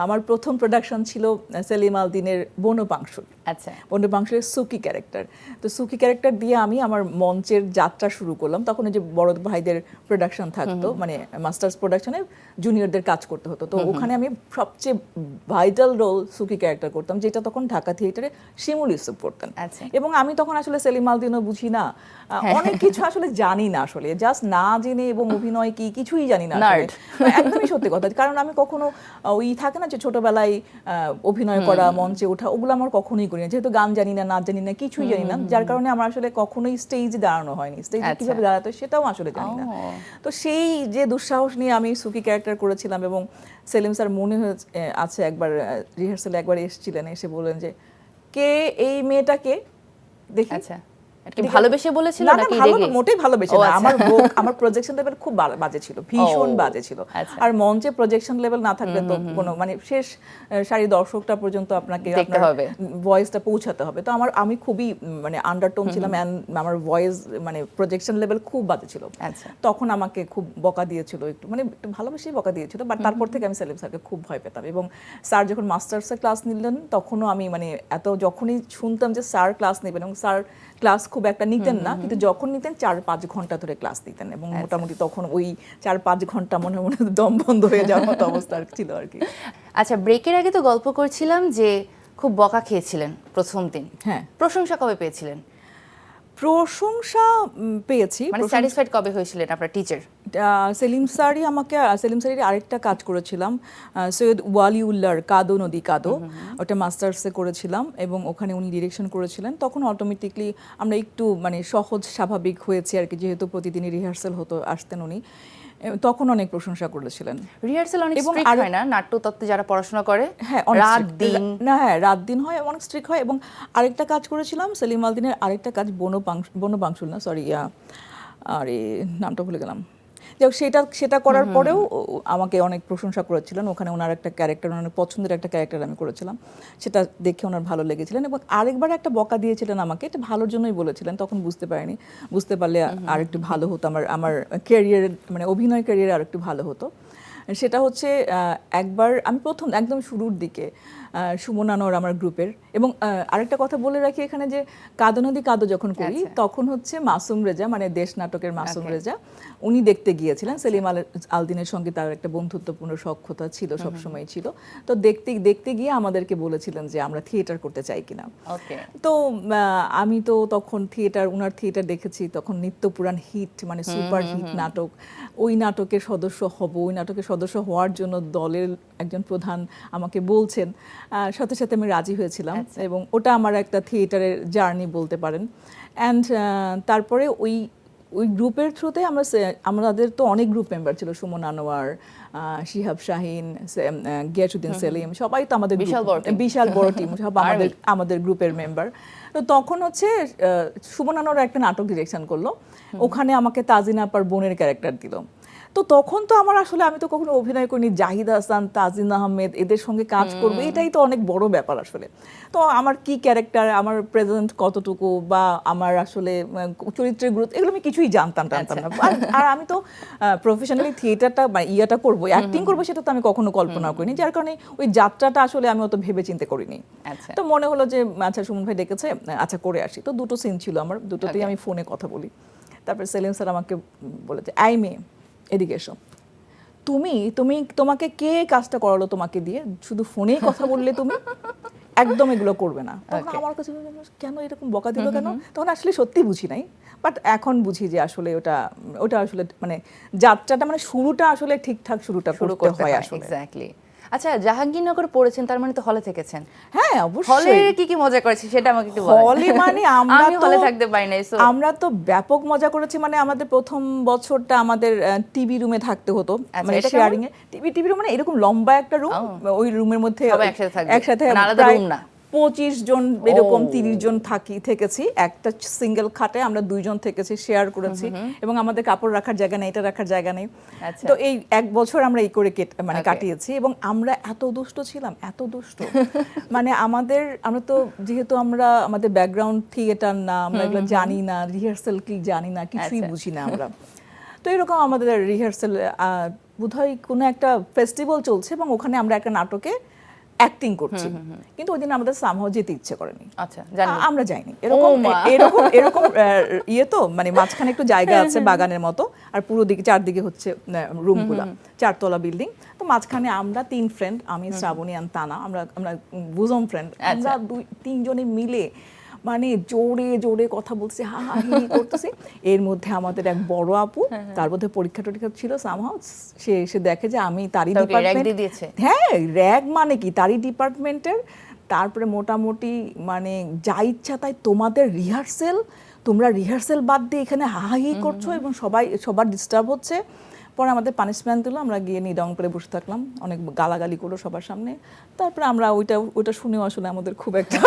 আমার প্রথম প্রোডাকশন ছিল সেলিম আল দীনের বনপাংশুর। আচ্ছা, বনপাংশুরের সুকি ক্যারেক্টার। তো সুকি ক্যারেক্টার দিয়ে আমি আমার মঞ্চের যাত্রা শুরু করলাম। তখন ওই যে বড় ভাইদের প্রোডাকশন থাকতো, মানে মাস্টার্স প্রোডাকশনে জুনিয়রদের কাজ করতে হতো। তো ওখানে আমি সবচেয়ে ভাইটাল রোল সুকি ক্যারেক্টার করতাম, যেটা তখন ঢাকা থিয়েটারে শিমুল ইউসুফ করতেন। আচ্ছা। এবং আমি তখন আসলে সেলিম আল দীনও বুঝি না, অনেক কিছু আসলে জানি না আসলে, জাস্ট না জেনে, এবং অভিনয় কি কিছুই জানি না আসলে। একদমই সত্যি কথা, কারণ আমি কখনো ওই থাকে না যে ছোটবেলায় অভিনয় করা, মঞ্চে ওঠা, ওগুলো আমার কখনোই করি না, যেহেতু গান জানি না, নাচ জানি না, কিছুই জানি না, যার কারণে আমার আসলে কখনোই স্টেজে দাঁড়ানো হয়নি। স্টেজে কিভাবে দাঁড়াতে হয় সেটাও আসলে জানি না। তো সেই যে দুঃসাহস নিয়ে আমি সুকি ক্যারেক্টার করেছিলাম, এবং সেলিম স্যার মনে আছে একবার রিহার্সালে একবার এসেছিলেন, এসে বললেন যে, কে এই মেয়েটাকে দেখি। আচ্ছা, কি ভালোবেসে বলেছিল না, নাকি ভালো রেগে? মোটেই ভালোবেসে ও না, আচ্ছা। আমার প্রজেকশন লেভেল খুব বাজে ছিল, ভীষণ ও, বাজে ছিল। আচ্ছা। আর মঞ্চে প্রজেকশন লেভেল না থাকলে তো কোনো, মানে শেষ সারি দর্শকটা পর্যন্ত আপনাকে দেখতে হবে, ভয়েসটা পৌঁছাতে হবে। তো আমি খুবই মানে আন্ডারটোন ছিলাম, এন্ড আমার ভয়েস মানে প্রজেকশন লেভেল খুব বাজে ছিল। আচ্ছা। তখন আমাকে খুব বকা দিয়েছিল, একটু মানে একটু ভালোবেসেই বকা দিয়েছিল, বাট তারপর থেকে আমি সেলিম স্যারকে খুব ভয় পেতাম। এবং স্যার যখন মাস্টার্সে ক্লাস নিলেন, তখনও আমি মানে যখনই শুনতাম যে স্যার ক্লাস নেবেন, এবং স্যার ক্লাস খুব একটা নিতেন না, কিন্তু যখন নিতেন 4-5 ঘন্টা ধরে ক্লাস দিতেন, এবং মোটামুটি তখন ওই 4-5 ঘন্টা মনে মনে দম বন্ধ হয়ে যাওয়ার মতো অবস্থা ছিল আর কি। আচ্ছা, ব্রেকের আগে তো গল্প করছিলাম যে খুব বকা খেয়েছিলেন প্রথম দিন, হ্যাঁ। প্রশংসা কবে পেয়েছিলেন? প্রশংসা পেয়েছি, মানে স্যাটিসফাইড কবে হয়েছিলেন আপনার টিচার? সেলিম স্যারের আরেকটা কাজ করেছিলাম, সৈয়দ ওয়ালিউল্লাহর কাদো নদী কাদো, ওটা মাস্টার্সে করেছিলাম, এবং ওখানে উনি ডিরেকশন করেছিলেন। তখন অটোমেটিকলি আমরা একটু মানে সহজ স্বাভাবিক হয়েছে আর কি, যেহেতু প্রতিদিনই রিহার্সাল হতো, আসতেন উনি, তখন অনেক প্রশংসা করেছিলেন। রিহার্সাল অনেক এবং স্ট্রিক্ট হয় না নাট্যতত্ত্বে যারা পড়াশোনা করে? হ্যাঁ, রাত দিন রাত দিন হয়, অনেক স্ট্রিক্ট হয়। এবং আরেকটা কাজ করেছিলাম সেলিম আল দীনের, আরেকটা কাজ বনপাংশুল না, সরি, আরে নামটা ভুলে গেলাম। যাক, সেটা করার পরেও আমাকে অনেক প্রশংসা করেছিলেন। ওখানে ওনার একটা ক্যারেক্টার, ওনার পছন্দের একটা ক্যারেক্টার আমি করেছিলাম, সেটা দেখে ওনার ভালো লেগেছিলেন। এবং আরেকবার একটা বকা দিয়েছিলেন আমাকে, এটা ভালোর জন্যই বলেছিলেন, তখন বুঝতে পারিনি, বুঝতে পারলে আরেকটু ভালো হতো, আমার ক্যারিয়ার মানে অভিনয় ক্যারিয়ার আরেকটু ভালো হতো। সেটা হচ্ছে একবার আমি প্রথম একদম শুরুর দিকে সুমন আনোয়ার আমার গ্রুপের। এবং আরেকটা কথা বলে রাখি এখানে যে কাদো নদী কাদো যখন করি তখন হচ্ছে মাসুম রেজা, মানে দেশ নাটকের মাসুম রেজা, উনি দেখতে গিয়েছিলেন। সেলিম আলদিনের সঙ্গে তার একটা বন্ধুত্বপূর্ণ সখ্যতা ছিল, সবসময় ছিল। তো দেখতে গিয়ে আমাদেরকে বলেছিলেন যে আমরা থিয়েটার করতে চাই কিনা। তো আমি তো তখন উনার থিয়েটার দেখেছি, তখন নিত্যপুরাণ হিট, মানে সুপার হিট নাটক। ওই নাটকের সদস্য হব, ওই নাটকের সদস্য হওয়ার জন্য দলের একজন প্রধান আমাকে বলছেন, সাথে সাথে আমি রাজি হয়েছিলাম। এবং ওটা আমার একটা থিয়েটারের জার্নি বলতে পারেন। অ্যান্ড তারপরে ওই গ্রুপের থ্রুতে আমাদের তো অনেক গ্রুপ মেম্বার ছিল, সুমন আনোয়ার, শিহাব শাহিন, গিয়াসউদ্দিন সেলিম, সবাই তো আমাদের বিশাল বড় টিম, সব আমাদের গ্রুপের মেম্বার। তো তখন হচ্ছে সুমন আনোয়ার একটা নাটক ডিরেকশন করলো, ওখানে আমাকে তাজিনা আপার বোনের ক্যারেক্টার দিল। তো তখন তো আমি তো কখনো অভিনয় করিনি, জাহিদ হাসান, তাজিন আহমেদ এদের সঙ্গে কাজ করবো, এটাই তো অনেক বড় ব্যাপার আসলে। তো আমার কি ক্যারেক্টার, আমার প্রেজেন্ট কতটুকু, বা আমার আসলে চরিত্রের গুরুত্ব, এগুলো আমি কিছুই জানতাম না। আর আমি তো প্রফেশনালি থিয়েটারটা ইয়াটা করবো, অ্যাক্টিং করবো, সেটা তো আমি কখনো কল্পনা করিনি। যার কারণে ওই যাত্রাটা আসলে আমি অত ভেবে চিন্তে করিনি। তো মনে হলো যে আচ্ছা সুমন ভাই ডেকেছে, আচ্ছা করে আসি। তো দুটো সিন ছিল আমার, দুটোতেই আমি ফোনে কথা বলি। তারপর সেলিম স্যার আমাকে বলেছে, আই মেয়ে এদিকে এসো, তোমাকে কে কাজটা করালো তোমাকে দিয়ে, শুধু ফোনেই কথা বললে তুমি, একদম এগুলো করবে না। তখন আমার কাছে কেন এরকম বকা দিল কেন, তখন আসলে সত্যি বুঝি নাই, বাট এখন বুঝি যে আসলে ওটা আসলে মানে যাত্রাটা, মানে শুরুটা আসলে ঠিকঠাক শুরুটা করতে হয় আসলে। এক্স্যাক্টলি। আচ্ছা, জাহাঙ্গীরনগর পড়েছেন, তার মানে তো হলে থেকেছেন। হ্যাঁ অবশ্যই। হলে কি মজা করেছি সেটা আমাকে একটু বলেন। হলে মানে আমি হলে থাকতে পারি না, আমরা তো ব্যাপক মজা করেছি। মানে আমাদের প্রথম বছরটা আমাদের টিভি রুমে থাকতে হতো, মানে শেয়ারিং এ টিভি রুম, মানে এরকম লম্বা একটা রুম, ওই রুমের মধ্যে একসাথে 25 জন এরকম 30 জন থেকেছি একটা সিঙ্গেল খাটে, আমরা 2 জন থেকেছি, শেয়ার করেছি। এবং আমাদের কাপড় রাখার জায়গা নেই, এটা রাখার জায়গা নেই। তো এই এক বছর আমরা এই করে কাটিয়েছি। এবং আমরা এত দুষ্ট ছিলাম, এত দুষ্ট মানে আমরা তো যেহেতু আমাদের ব্যাকগ্রাউন্ড থিয়েটার না, আমরা এগুলো জানি না, রিহার্সাল কি জানি না, কিছুই বুঝি না আমরা। তো এরকম আমাদের রিহার্সাল বোধহয় কোনো একটা ফেস্টিভ্যাল চলছে এবং ওখানে আমরা একটা নাটকে অ্যাক্টিং করছি, কিন্তু ওই দিন আমাদের সামহাও যেতে ইচ্ছে করেনি। আচ্ছা, আমরা যাইনি। এরকম ইয়ে তো, মানে মাঝখানে একটু জায়গা আছে বাগানের মতো, আর পুরো দিকে চারদিকে হচ্ছে রুমগুলা, 4 তলা বিল্ডিং। তো মাঝখানে আমরা 3 ফ্রেন্ড, আমি, শ্রাবণী আর তানা, আমরা বুজম ফ্রেন্ড, আমরা 2-3 জনে মিলে মানে জোরে জোরে কথা বলছে, হা হা হি করতেছে। এর মধ্যে আমাদের এক বড় আপু, তার মধ্যে পরীক্ষা ছিল সামহাও, সে এসে দেখে যে আমি তারই ডিপার্টমেন্ট, হ্যাঁ র‍্যাগ মানে কি তারই ডিপার্টমেন্টের। তারপরে মোটামুটি মানে যা ইচ্ছা তাই, তোমরা রিহার্সেল বাদ দিয়ে এখানে হাহি করছো এবং সবার ডিস্টার্ব হচ্ছে। পরে আমাদের পানিশমেন্ট দিল, আমরা গিয়ে নি ডাউন করে বসে থাকলাম, অনেক গালাগালি করলো সবার সামনে। তারপরে আমরা ওইটা শুনেও আসলে আমাদের খুব একটা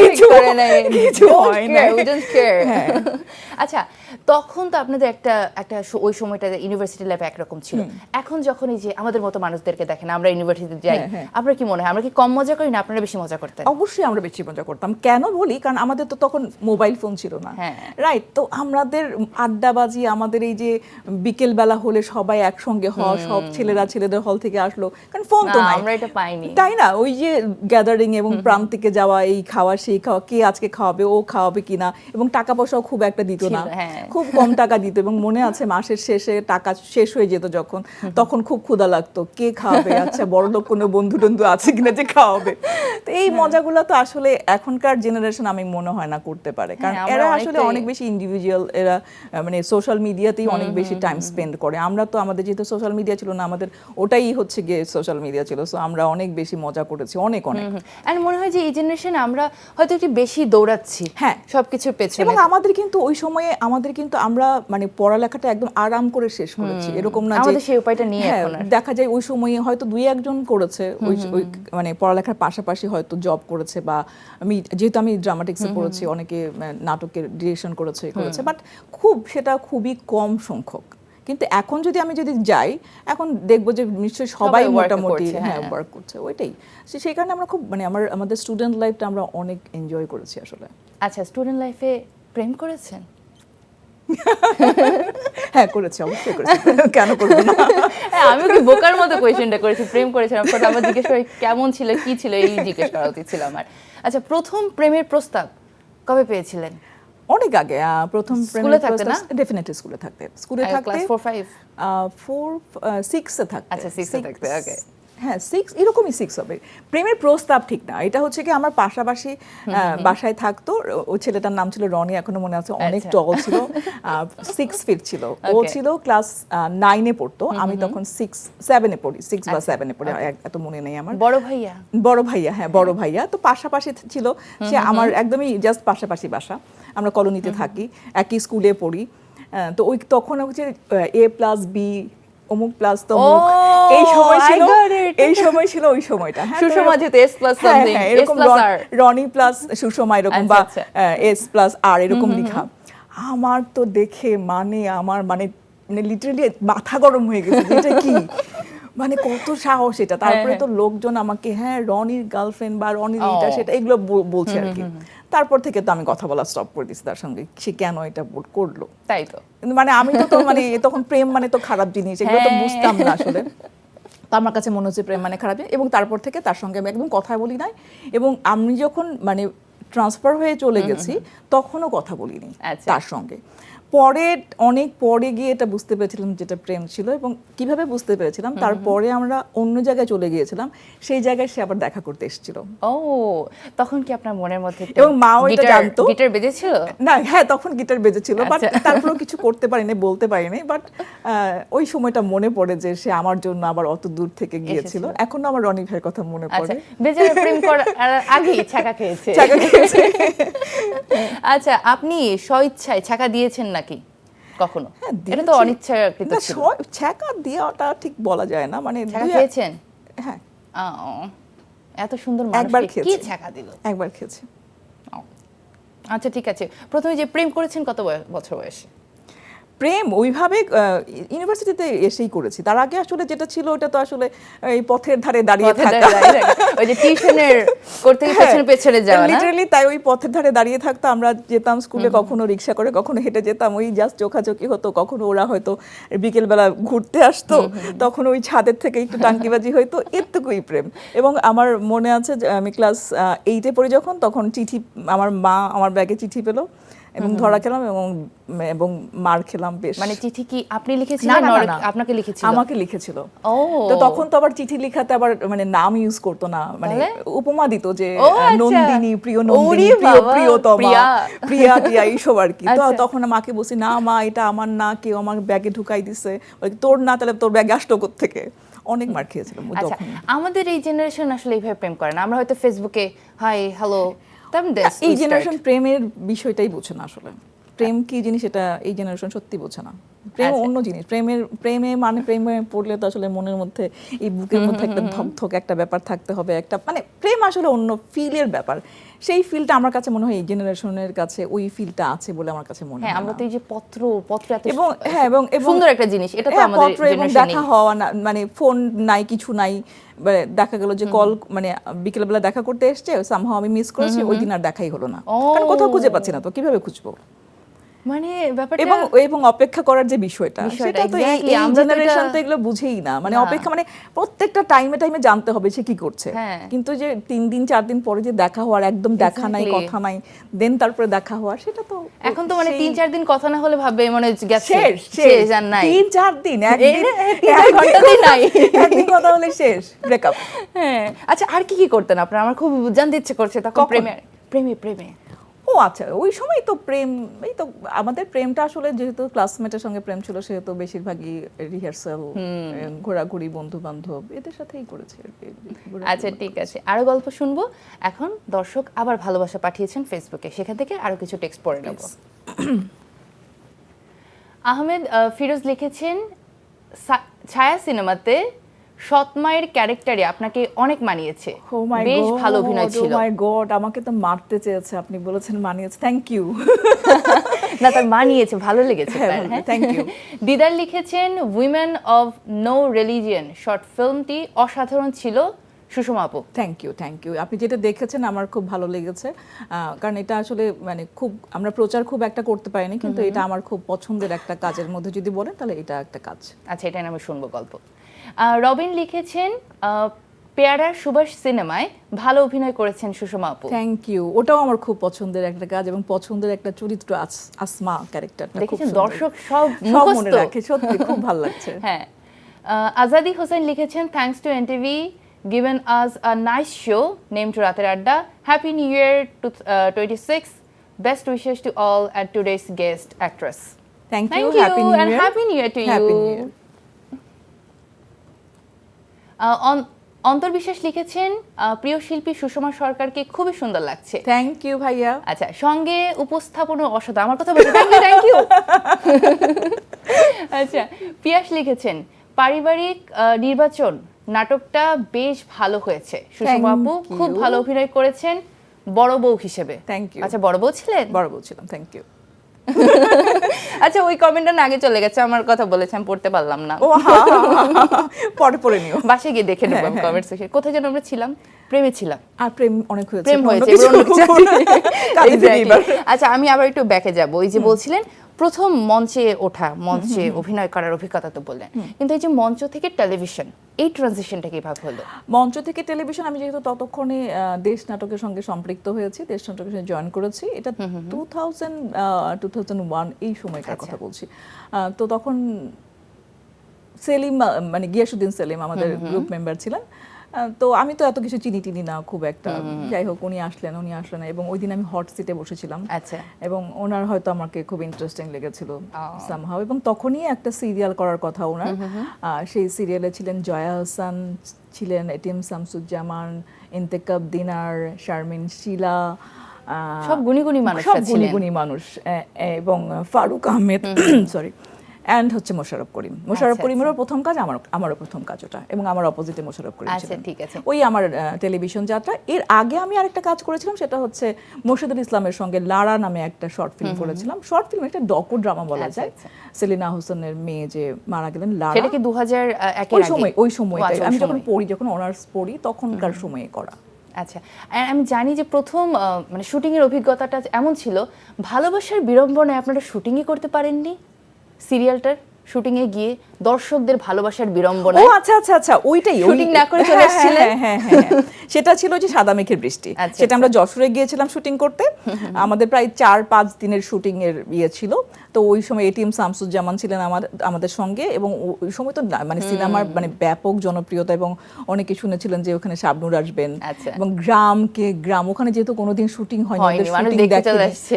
কিছু হয় না। আচ্ছা, তখন তো আপনাদের একটা ওই সময়টা ইউনিভার্সিটি লাইফ একরকম ছিল। এখন যখন এই যে আমাদের মতো মানুষদেরকে দেখেন, আমরা ইউনিভার্সিটিতে যাই, আপনার কি মনে হয় আমরা কি কম মজা করি না আপনারা বেশি মজা করতেন? অবশ্যই আমরা বেশি মজা করতাম। কেন বলি, কারণ আমাদের তো তখন মোবাইল ফোন ছিল না, রাইট? তো আমাদের আড্ডাবাজি, আমাদের এই যে বিকেল বেলা হলে সবাই একসঙ্গে হওয়া, সব ছেলেদের হল থেকে আসলো, কারণ ফোন তো নাই, আমরা এটা পাইনি, তাই না? ওই যে গ্যাদারিং এবং প্রান্তিকে যাওয়া, এই খাওয়া সেই খাওয়া, কে আজকে খাওয়াবে, ও খাওয়াবে কিনা, এবং টাকা পয়সাও খুব একটা দিত না, খুব কম টাকা দিত। এবং মনে আছে মাসের শেষে টাকা শেষ হয়ে যেত যখন, তখন খুব ক্ষুধা লাগতো, কে খাওয়াবে, আচ্ছা বড়লোক কোনো বন্ধু টন্ধু আছে কিনা যে খাওয়াবে। তো এই মজাগুলো তো আসলে এখনকার জেনারেশন আমি মনে হয় না করতে পারে, কারণ এরা আসলে অনেক বেশি ইন্ডিভিজুয়াল, এরা মানে সোশ্যাল মিডিয়াতেই অনেক বেশি টাইম স্পেন্ড করে। আমরা তো আমাদের যেহেতু সোশ্যাল মিডিয়া ছিল না, আমাদের ওটাই হচ্ছে গিয়ে সোশ্যাল মিডিয়া ছিল, সো আমরা অনেক বেশি মজা করেছি, অনেক। আর মনে হয় যে এই জেনারেশনে আমরা হয়তো একটু বেশি দৌড়াচ্ছি, হ্যাঁ, সবকিছুর পেছনে। এবং আমাদের কিন্তু ওই সময়ে আমরা মানে পড়ালেখাটা একদম আরাম করে শেষ করেছি, এরকম না যে সেই উপায়টা নিয়ে এখন দেখা যায় ওই সময়ে হয়তো 2-1 জন করেছে ওই মানে পড়ালেখার পাশাপাশি হয়তো জব করেছে, বা যেহেতু আমি ড্রামাটিক্সে পড়েছি, অনেকে নাটকের ডিরেকশন করেছে, বাট সেটা খুবই কম সংখ্যক। কিন্তু এখন আমি যদি যাই, এখন দেখবো যে নিশ্চয়ই সবাই মোটামুটি ওয়ার্ক করছে, ওইটাই। সেই কারণে আমরা খুব মানে আমাদের স্টুডেন্ট লাইফটা আমরা অনেক এনজয় করেছি আসলে। আচ্ছা, স্টুডেন্ট লাইফে প্রেম করেছেন? হ্যাঁ করেছি, অবশ্যই করেছি, কেন করবো না। হ্যাঁ, আমি কি বোকার মতো কোয়েশ্চেনটা করেছি, প্রেম করেছিলাম, বাট আমার জিজ্ঞেস করে কেমন ছিল, কি ছিল, এই জিজ্ঞেস করা উচিত ছিল আমার। আচ্ছা, প্রথম প্রেমের প্রস্তাব কবে পেয়েছিলেন? অনেক আগে প্রথম স্কুলে থাকতে না? ডেফিনেটলি স্কুলে থাকতে, ক্লাস 4-5? 6-এ থাকতে। আচ্ছা, 6-এ থাকতে, ওকে। হ্যাঁ 6, এরকমই 6 হবে। প্রেমের প্রস্তাব ঠিক না, এটা হচ্ছে কি আমার পাশাপাশি বাসায় থাকতো, ওই ছেলেটার নাম ছিল রনি, এখনো মনে আছে, অনেক আচ্ছা। টল ছিল, 6 ফিট ছিল। ও Okay. ছিল ক্লাস 9-এ পড়তো, আমি তখন 6-7-এ পড়ি, 6 বা 7-এ পড়ি, এত মনে নেই আমার। বড় ভাইয়া? বড় ভাইয়া, হ্যাঁ বড় ভাইয়া। তো পাশাপাশি ছিল, সে আমার একদমই জাস্ট পাশাপাশি বাসা, আমরা কলোনিতে থাকি, একই স্কুলে পড়ি। তো ওই তখন হচ্ছে A+B অমুক প্লাস তমুক, এই সময় ছিল, এই সময় ছিল ওই সময়টা। হ্যাঁ, সুষমা যেতে S plus হ্যাঁ, something, হ্যাঁ, S এরকম plus R। Roni plus Sushma এরকম, বা আচ্ছা, S+R এরকম লেখা। আমার তো দেখে আমার মানে লিটারালি মাথা গরম হয়ে গেছে যে এটা কি, মানে কত সাহস এটা। তারপরে তো লোকজন আমাকে হ্যাঁ রনির গার্লফ্রেন্ড বা রনির এটা সেটা এগুলো বলছে আর কি। তারপর থেকে তো আমি কথা বলা স্টপ করে দিচ্ছি তার সঙ্গে, সে কেন এটা করলো। তাই তো। কিন্তু মানে আমি তো মানে তখন প্রেম মানে তো খারাপ জিনিস, এগুলো তো বুঝতাম না আসলে। তো আমার কাছে মনে হচ্ছে প্রেম মানে খারাপ, এবং তারপর থেকে তার সঙ্গে আমি একদম কথা বলি নাই, এবং আমি যখন মানে ট্রান্সফার হয়ে চলে গেছি তখনও কথা বলিনি তার সঙ্গে। পরে অনেক পরে গিয়ে এটা বুঝতে পেরেছিলাম যেটা প্রেম ছিল, এবং কিভাবে বুঝতে পেরেছিলাম, তারপরে আমরা অন্য জায়গায় চলে গিয়েছিলাম, সেই জায়গায় সে আবার দেখা করতে এসেছিল। ও, তখন কি আপনার মনের মধ্যে এবং মাও এটা জানতো। গিটার বেজেছিল না, হ্যাঁ তখন গিটার বেজেছিল, বাট তারপরেও কিছু করতে পারিনি, বলতে পারিনি। বাট ওই সময়টা মনে পড়ে যে সে আমার জন্য আবার অত দূর থেকে গিয়েছিল। এখনো আমার রনি ভাইয়ের কথা মনে পড়ে। বেজারে প্রেম করার আগেই ছাকা খেয়েছে। আচ্ছা, আপনি স্বইচ্ছায় ছাকা দিয়েছেন নাকি কখনো? এটা তো অনিচ্ছাকৃত ছিল। ছাকা দেওয়াটা ঠিক বলা যায় না, মানে ছাকা খেয়েছেন? হ্যাঁ, এত সুন্দর একবার মানুষকে কি ছাকা দিল? একবার খেয়েছি। আচ্ছা ঠিক আছে, প্রথমে যে প্রেম করেছেন কত বছর বয়সে? প্রেম ওইভাবে ইউনিভার্সিটিতে এসেই করেছি। তার আগে আসলে যেটা ছিল ওটা তো আসলে এই পথের ধারে দাঁড়িয়ে থাকা, ওই যে টিউশনের করতে পেছনে পেছনে যাওয়া, লিটারালি তাই। ওই পথের ধারে দাঁড়িয়ে থাকতো, আমরা যেতাম স্কুলে, কখনো রিক্সা করে, কখনো হেঁটে যেতাম, ওই জাস্ট চোখাচোখি হতো। কখনো ওরা হয়তো বিকেলবেলা ঘুরতে আসতো, তখন ওই ছাদের থেকে একটু টাঙ্কিবাজি হইতো, এটুকুই প্রেম। এবং আমার মনে আছে যে আমি ক্লাস 8-এ পড়ি যখন, তখন চিঠি, আমার মা আমার ব্যাগে চিঠি পেলো, এবং ধরা খেলাম এবং মার খেলাম বেশ। মানে চিঠি কি আপনি লিখেছিলেন না আপনাকে লিখেছিল? আমাকে লিখেছিল। ও, তো তখন তো আবার চিঠি লেখাতে আবার মানে নাম ইউজ করতো না, মানে উপমা দিত যে নন্দিনী, প্রিয় নন্দিনী, প্রিয় প্রিয়তমা, প্রিয়া টিয়া এইসব আর কি। তো তখন মাকে বলছি, না মা এটা আমার না, কেউ আমার ব্যাগে ঢুকাই দিছে। তোর না, তাহলে তোর ব্যাগে আসলো কোত্থেকে? অনেক মার খেয়েছিলাম তখন। আমাদের এই জেনারেশন আসলে এইভাবে প্রেম করে না। আমরা হয়তো ফেসবুকে হাই হ্যালো, এই জেনারেশন প্রেমের বিষয়টাই বোঝে না আসলে। প্রেম কি জিনিস এটা এই জেনারেশন সত্যি বোঝে না। প্রেম অন্য জিনিস। প্রেমে মানে প্রেমে পড়লে তো আসলে মনের মধ্যে, এই বুকের মধ্যে একটা ধকধক একটা ব্যাপার থাকতে হবে, একটা মানে প্রেম আসলে অন্য ফিলের ব্যাপার। সেই ফিলটা আমার কাছে মনে হয় এই জেনারেশনের কাছে ওই ফিলটা আছে বলে আমার কাছে মনে হয়। আমরা তো এই যে পত্র এত সুন্দর একটা জিনিস, এটা তো আমাদের জেনারেশনে দেখা হওয়া না, মানে ফোন নাই, কিছু নাই, দেখা গেল যে কল, মানে বিকেলবেলা দেখা করতে এসছে, সামহাও আমি মিস করেছি, ওই দিন আর দেখাই হলো না, কারণ কোথাও খুঁজে পাচ্ছি না, তো কিভাবে খুঁজবো? মানে ব্যাপারটা এবং অপেক্ষা করার যে বিষয়টা, সেটা তো এই জেনারেশন তো এগুলো বুঝেই না। মানে অপেক্ষা, মানে প্রত্যেকটা টাইমে জানতে হবে সে কি করছে, কিন্তু যে 3 দিন 4 দিন পরে যে দেখা হওয়ার, একদম দেখা নাই, কথা নাই, দেন তারপরে দেখা হওয়ার, সেটা তো এখন তো মানে 3-4 দিন কথা না হলে ভাবে মানে গেছে, শেষ আর নাই। 3-4 দিন, একদিন ঘন্টাতেই নাই, একদিন কথা হলে শেষ, ব্রেকআপ। হ্যাঁ, আচ্ছা আর কি করতেন আপনারা? আমার খুব জানতে ইচ্ছে করছে তখন প্রেমে। ও আচ্ছা, ওই সময় তো প্রেম, এই তো আমাদের প্রেমটা আসলে যেহেতু ক্লাসমেটের সঙ্গে প্রেম ছিল, সেহেতু বেশিরভাগই রিহার্সাল, ঘোরাঘুরি, বন্ধু বান্ধব এদের সাথেই করেছে। আচ্ছা ঠিক আছে, আরো গল্প শুনবো। এখন দর্শক আবার ভালোবাসা পাঠিয়েছেন ফেসবুকে, সেখান থেকে আরো কিছু টেক্সট পড়ে নেব। আহমেদ ফিরোজ লিখেছেন, ছায়া সিনেমাতে সৎমায়ের ক্যারেক্টারে আপনাকে অনেক মানিয়েছে, বেশ ভালো অভিনয় ছিল। ও মাই গড, আমাকে তো মারতে চেয়েছে, আপনি বলেছেন মানিয়েছে, থ্যাংক ইউ। না, তার মানিয়েছে, ভালো লেগেছে। Thank you. দিদার লিখেছেন, women of no religion short ফিল্মটি অসাধারণ ছিল, সুষমা আপু। Thank you. আপনি যেটা দেখেছেন আমার খুব ভালো লেগেছে, কারণ এটা আসলে মানে খুব আমরা প্রচার খুব একটা করতে পারিনি, কিন্তু এটা আমার খুব পছন্দের একটা কাজের মধ্যে যদি বলেন তাহলে এটা একটা কাজ। আচ্ছা, এটা আমি শুনবো গল্প। রবিন লিখেছেন পেয়ারার সুভাষ সিনেমায় ভালো অভিনয় করেছেন সুষমা আপু। থ্যাংক ইউ, ওটাও আমার খুব পছন্দের একটা কাজ এবং পছন্দের একটা চরিত্র আসমা ক্যারেক্টারটা খুব দেখেছেন সুন্দর। দর্শক সব সব মনে মুখস্থ। রাখে, সত্যি খুব ভালো লাগছে। হ্যাঁ, আজাদি হোসেন লিখেছেন thanks to NTV given us a nice show named রাতের আড্ডা, happy new year to 26, best wishes to all and today's guest actress. Thank you, Thank you happy new and year. happy new year to Happy you. New Year. অন্তর্বিশ্বাস লিখেছেন প্রিয় শিল্পী সুষমা সরকারকে খুবই সুন্দর লাগছে। থ্যাংক ইউ ভাইয়া। আচ্ছা, সঙ্গে উপস্থাপনা অসাধারণ, আমার কথা বলতে থ্যাংক ইউ। আচ্ছা, পিয়াস লিখেছেন পারিবারিক নির্বাচন নাটকটা বেশ ভালো হয়েছে, সুষমা আপু Thank খুব you. ভালো অভিনয় করেছেন বড় বউ হিসেবে। Thank you. আচ্ছা, বড় বউ ছিলেন? বড় বলছিলাম, থ্যাংক ইউ। আচ্ছা, ওই কমেন্টটা না আগে চলে গেছে, আমার কথা বলেছে আমি পড়তে পারলাম না। ও পরে নিও। বাসায় গিয়ে দেখে নেব হ্যাঁ। Comment section. কোথায় যেন আমরা ছিলাম? প্রেমে ছিলাম। আর প্রেম অনেক হয়েছে, প্রেম অন্য হয়েছে কিছু এবার অন্য কিছু। কাজে ফিরি এবার। আচ্ছা, আমি আবার একটু ব্যাকে যাব। ওই যে বলছিলেন প্রথম মঞ্চে ওঠা, মঞ্চে অভিনয় করার অভিজ্ঞতা তো বললেন, কিন্তু এই যে মঞ্চ থেকে টেলিভিশন, এই ট্রানজিশনটা কিভাবে হলো? মঞ্চ থেকে টেলিভিশন আমি যেহেতু ততক্ষণে দেশ নাটকের সঙ্গে সম্পৃক্ত হয়েছি, দেশ নাটকের সঙ্গে জয়েন করেছি, এটা 2001 এই সময়কার কথা বলছি। তো তখন সেলিম মানে গিয়াসুদ্দিন সেলিম আমাদের গ্রুপ মেম্বার ছিলেন। তো আমি তো এত কিছু চিনি না খুব একটা, যাই হোক উনি আসলেন না, এবং ওই দিন আমি হট সিটে বসেছিলাম। আচ্ছা, এবং ওনার হয়তো আমাকে খুব ইন্টারেস্টিং লেগেছিল সামহাও, এবং তখনই একটা সিরিয়াল করার কথা ওনার। সেই সিরিয়ালে ছিলেন জয়া আহসান, ছিলেন এটিএম শামসুজ্জামান, ইন্তেকাব দিনার, শারমিন শিলা, সব গুণী মানুষ, সব গুণী মানুষ, এবং ফারুক আহমেদ সরি, অ্যান্ড হচ্ছে মোশাররফ করিমেরও প্রথম কাজ, আমারও প্রথম কাজ ওটা, এবং আমার অপোজিটে মোশাররফ করিম আচ্ছা, ছিলেন। ঠিক আছে। ওই আমার টেলিভিশন যাত্রা। এর আগে আমি আরেকটা কাজ করেছিলাম, সেটা হচ্ছে মোর্শেদুল ইসলামের সঙ্গে লারা নামে একটা শর্ট ফিল্ম করেছিলাম। শর্ট ফিল্ম, একটা ডকু ড্রামা বলা যায়। সেলিনা হোসেনের মেয়ে যে মারা গেলেন, লারা, সেটা কি 2001 ওই এর সময়, আগে? ওই সময়টাই আচ্ছা, আমি যখন অনার্স পড়ি তখনকার সময়ে করা। আচ্ছা, আর আমি জানি যে প্রথম মানে শুটিং এর অভিজ্ঞতাটা এমন ছিল, ভালোবাসার বিড়ম্বনায় আপনারা শুটিংই করতে পারেননি, সিরিয়ালটার শুটিং এ গিয়ে দর্শকদের ভালোবাসার ও বিড়ম্বনায় আচ্ছা, ওইটাই শুটিং না করে চলে এসেছিলেন। হ্যাঁ, সেটা ছিল যে সাদা মেঘের বৃষ্টি। আচ্ছা, সেটা আমরা যশোরে গিয়েছিলাম শুটিং করতে। আমাদের প্রায় 4-5 দিনের শুটিং এর ইয়ে ছিল। তো ওই সময় এটিএম শামসুজ্জামান ছিলেন আমাদের সঙ্গে, এবং ওই সময় তো মানে সিনেমার মানে ব্যাপক জনপ্রিয়তা, এবং অনেকে শুনেছিলেন যে ওখানে শাবনূর আসবেন, আচ্ছা। এবং গ্রাম ওখানে যেহেতু কোনোদিন শুটিং হয়নি, মানুষ দেখতে চলে আসছে।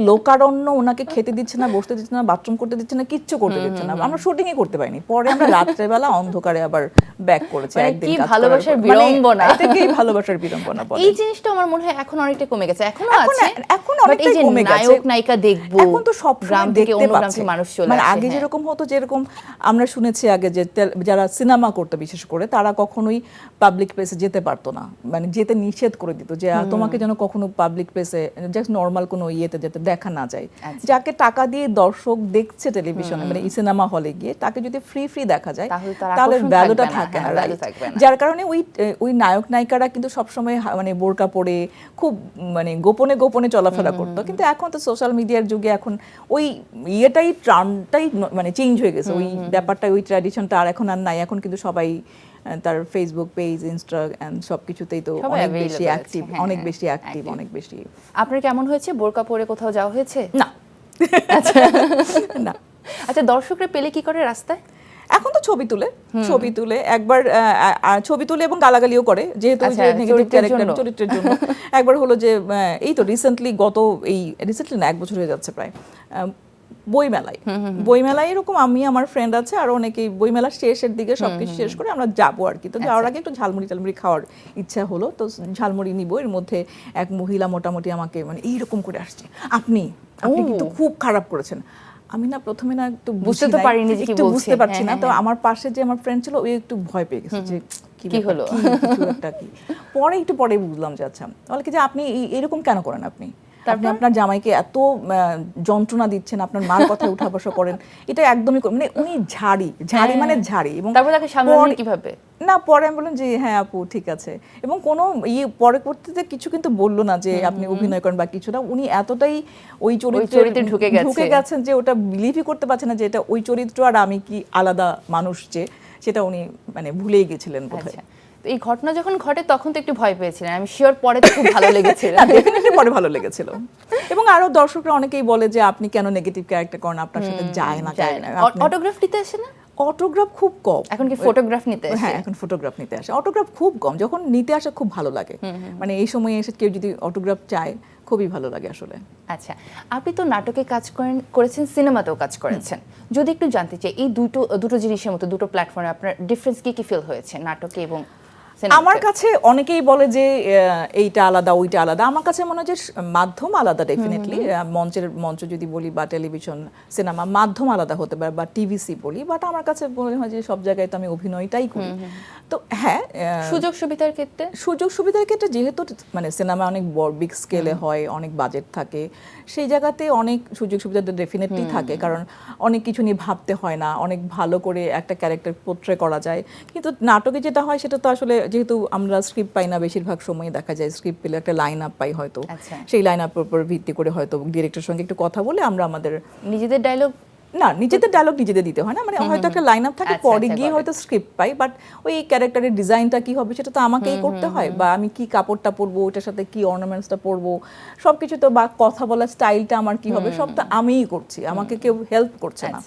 লোকারণ্য, ওনাকে খেতে দিচ্ছে না, বসতে দিচ্ছে না, বাথরুম করতে দিচ্ছে না, কিচ্ছু করতে দিচ্ছে না। আমরা শুটিংই করতে পারিনি। পরে আমরা রাত্রেবেলা অন্ধকারে আবার ব্যাক করেছি একদিন কি কাজ করার ভালোবাসার পর। বিড়ম্বনা। এটাকেই ভালোবাসার বিড়ম্বনা বলে। এই জিনিসটা আমার মনে হয় এখন অনেকটা কমে গেছে, এখনো আছে, এখন বাট এই অনেকটাই যে কমে গেছে। নায়ক নায়িকা দেখবো, এখন তো সব গ্রাম থেকে দেখতে অন্য গ্রাম পাচ্ছে। থেকে মানুষ চলে মানে আসে। আগে যেরকম হতো, যেরকম আমরা শুনেছি আগে যে যারা সিনেমা করতে বিশেষ করে, তারা কখনোই পাবলিক প্লেসে যেতে পারতো না, মানে যেতে নিষেধ করে দিত, যে তোমাকে যেন কখনো পাবলিক প্লেসে জাস্ট নর্মাল কোনো ইয়েতে যেতে দেখা না যায়। যাকে টাকা দিয়ে দর্শক দেখছে টেলিভিশনে, মানে সিনেমা হলে গিয়ে, তাকে যদি ফ্রি দেখা যায় তাহলে ভ্যালুটা থাকে না। যার কারণে ওই নায়ক নায়িকারা কিন্তু সবসময় মানে বোরকা পরে খুব মানে গোপনে চলাফেরা করতো। কিন্তু এখন তো সোশ্যাল মিডিয়ার যুগে এখন ওই ইয়েটাই ট্রান্ডটাই মানে চেঞ্জ হয়ে গেছে, ওই ব্যাপারটা, ওই ট্র্যাডিশনটা আর এখন আর নাই। এখন কিন্তু সবাই তার ফেসবুক পেজ, ইনস্টাগ্রাম সবকিছুতেই তো অনেক বেশি অ্যাক্টিভ, অনেক বেশি। আপনার কেমন হয়েছে, বোরকা পরে কোথাও যাওয়া হয়েছে? না। আচ্ছা, দর্শকরা পেলে কি করে রাস্তায়? এখন তো ছবি তুলে একবার ছবি তুলে এবং গালাগালিও করে, যেহেতু নেগেটিভ ক্যারেক্টার চরিত্রের জন্য। একবার হলো যে এই তো রিসেন্টলি না, 1 বছর হয়ে যাচ্ছে প্রায়, বইমেলায় এরকম আমি, আমার ফ্রেন্ড আছে আর অনেকেই, বইমেলার শেষের দিকে সবকিছু শেষ করে আমরা যাবো আর কি। তো যাওয়ার আগে একটু ঝালমুড়ি খাওয়ার ইচ্ছা হলো, তো ঝালমুড়ি নিবো। এর মধ্যে এক মহিলা মোটামুটি আমাকে মানে এইরকম করে আসছে, আপনি কিন্তু খুব খারাপ করেছেন। আমি না প্রথমে না একটু বুঝতে পারছি না। তো আমার পাশে যে আমার ফ্রেন্ড ছিল, ওই একটু ভয় পেয়ে গেছে যে কি হলো, পরে বুঝলাম যে আচ্ছা, বলে কি যে আপনি এরকম কেন করেন, আপনি আপনি আপনার জামাইকে এত যন্ত্রণা দিচ্ছেন, আপনার মার কথায় উঠা বসা করেন, এটা একদমই মানে উনি ঝাড়ি মানে ঝাড়ি। এবং তারপর তাকে সামলালেন কিভাবে? না, পরে আমি বললাম যে হ্যাঁ আপু ঠিক আছে, এবং কোনো পরে করতে কিছু কিন্তু বললো না যে আপনি অভিনয় করেন বা কিছু না। উনি এতটাই ওই চরিত্রে ঢুকে গেছেন যে ওটা বিলিভই করতে পারছেন না যে এটা ওই চরিত্র আর আমি কি আলাদা মানুষ, যে সেটা উনি মানে ভুলেই গেছিলেন বোধহয়। তো এই ঘটনা যখন ঘটে তখন তো একটু ভয় পেয়েছিলেন, আমি শিওর পরে তো খুব ভালো লেগেছিল। ডেফিনেটলি পরে ভালো লেগেছিল। এবং আরো দর্শকরা অনেকেই বলে যে আপনি কেন নেগেটিভ ক্যারেক্টার করেন, আপনার সাথে যায় না। অটোগ্রাফ নিতে আসে না? অটোগ্রাফ খুব কম। এখন কি ফটোগ্রাফ নিতে আসে? হ্যাঁ, এখন ফটোগ্রাফ নিতে আসে। অটোগ্রাফ খুব কম, যখন নিতে আসে খুব ভালো লাগে। মানে এই সময়ে এসে কেউ যদি অটোগ্রাফ চায় খুবই ভালো লাগে আসলে। আচ্ছা, আপনি তো নাটকে কাজ করেছেন, সিনেমাতেও কাজ করেছেন। যদি একটু জানতে চাই এই দুটো জিনিসের মধ্যে, দুটো প্ল্যাটফর্মে আপনার ডিফারেন্স কি ফিল হয়েছে নাটকে এবং আমার কাছে অনেকেই বলে যে এইটা আলাদা ওইটা আলাদা। আমার কাছে মনে হয় যে মাধ্যম আলাদা ডেফিনেটলি। মঞ্চ যদি বলি বা টেলিভিশন সিনেমা, মাধ্যম আলাদা হতে পারে, বা টিভিসি বলি, বাট আমার কাছে মনে হয় যে সব জায়গায় তো আমি অভিনয়টাই করি। তো হ্যাঁ, সুযোগ সুবিধার ক্ষেত্রে যেহেতু মানে সিনেমা অনেক বড় বিগ স্কেলে হয়, অনেক বাজেট থাকে, সেই জায়গাতে অনেক সুযোগ সুবিধা ডেফিনেটলি থাকে, কারণ অনেক কিছু নিয়ে ভাবতে হয় না, অনেক ভালো করে একটা ক্যারেক্টার পোট্রে করা যায়। কিন্তু নাটকে যেটা হয় সেটা তো আসলে যেহেতু আমরা স্ক্রিপ্ট পাই না, বেশিরভাগ সময় দেখা যায় স্ক্রিপ্ট পেলে একটা লাইন আপ পাই, হয়তো সেই লাইন আপের উপর ভিত্তি করে হয়তো ডিরেক্টরের সঙ্গে একটু কথা বলে আমরা আমাদের নিজেদের ডায়লগ নিজেদের দিতে হয় না, মানে হয়তো একটা লাইন আপ থাকে, পরে গিয়ে হয়তো স্ক্রিপ্ট পাই, বাট ওই ক্যারেক্টারের ডিজাইনটা কি হবে সেটা তো আমাকেই করতে হয়, বা আমি কি কাপড়টা পরবো, ওটার সাথে কি অর্নামেন্টসটা পরবো, সবকিছু তো, বা কথা বলার স্টাইলটা আমার কি হবে, সব তো আমিই করছি, আমাকে কেউ হেল্প করছে না।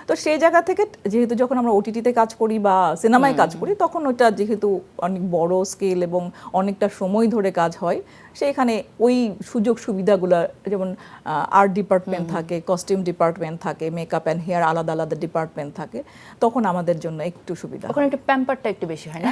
তো সেই জায়গা থেকে যেহেতু যখন আমরা ওটিটিতে কাজ করি বা সিনেমায় কাজ করি, তখন ওইটা যেহেতু অনেক বড় স্কেল এবং অনেকটা সময় ধরে কাজ হয়, সেইখানে ওই সুযোগ সুবিধাগুলো, যেমন আর্ট ডিপার্টমেন্ট থাকে, কস্টিউম ডিপার্টমেন্ট থাকে, মেকআপ অ্যান্ড হেয়ার আলাদা আলাদা ডিপার্টমেন্ট থাকে, তখন আমাদের জন্য একটু সুবিধা, তখন একটু প্যাম্পারটা একটু বেশি হয় না?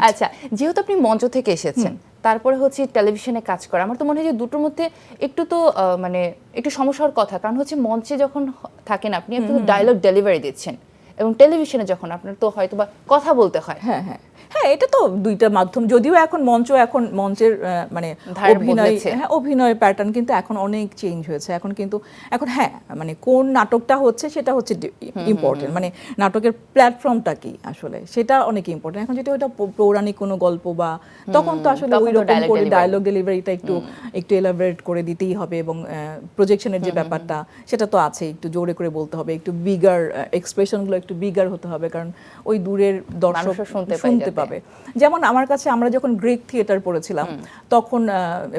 আচ্ছা, যেহেতু আপনি মঞ্চ থেকে এসেছেন, তারপরে হচ্ছে টেলিভিশনে কাজ করা, আমার তো মনে হয় যে দুটোর মধ্যে একটু তো মানে একটু সমস্যার কথা, কারণ হচ্ছে মঞ্চে যখন থাকেন আপনি ডায়লগ ডেলিভারি দিচ্ছেন, এবং টেলিভিশনে যখন আপনার তো হয়তো বা কথা বলতে হয়। এটা তো দুইটা মাধ্যম, যদিও এখন মঞ্চের মানে অভিনয় প্যাটার্ন কিন্তু এখন অনেক চেঞ্জ হয়েছে। এখন মানে কোন নাটকটা হচ্ছে সেটা হচ্ছে ইম্পর্টেন্ট, মানে নাটকের প্ল্যাটফর্মটা কি আসলে সেটা অনেক ইম্পর্টেন্ট। এখন যদি ওটা পৌরাণিক কোনো গল্প বা, তখন তো আসলে ওই রকম করে ডায়লগ ডেলিভারিটা একটু এলাবোরেট করে দিতেই হবে, এবং প্রজেকশনের যে ব্যাপারটা সেটা তো আছে, একটু জোরে করে বলতে হবে, একটু বিগার এক্সপ্রেশনগুলো একটু বিগার হতে হবে, কারণ ওই দূরের দর্শক শুনতে পাবে। যেমন আমার কাছে, আমরা যখন গ্রিক থিয়েটার পড়েছিলাম তখন,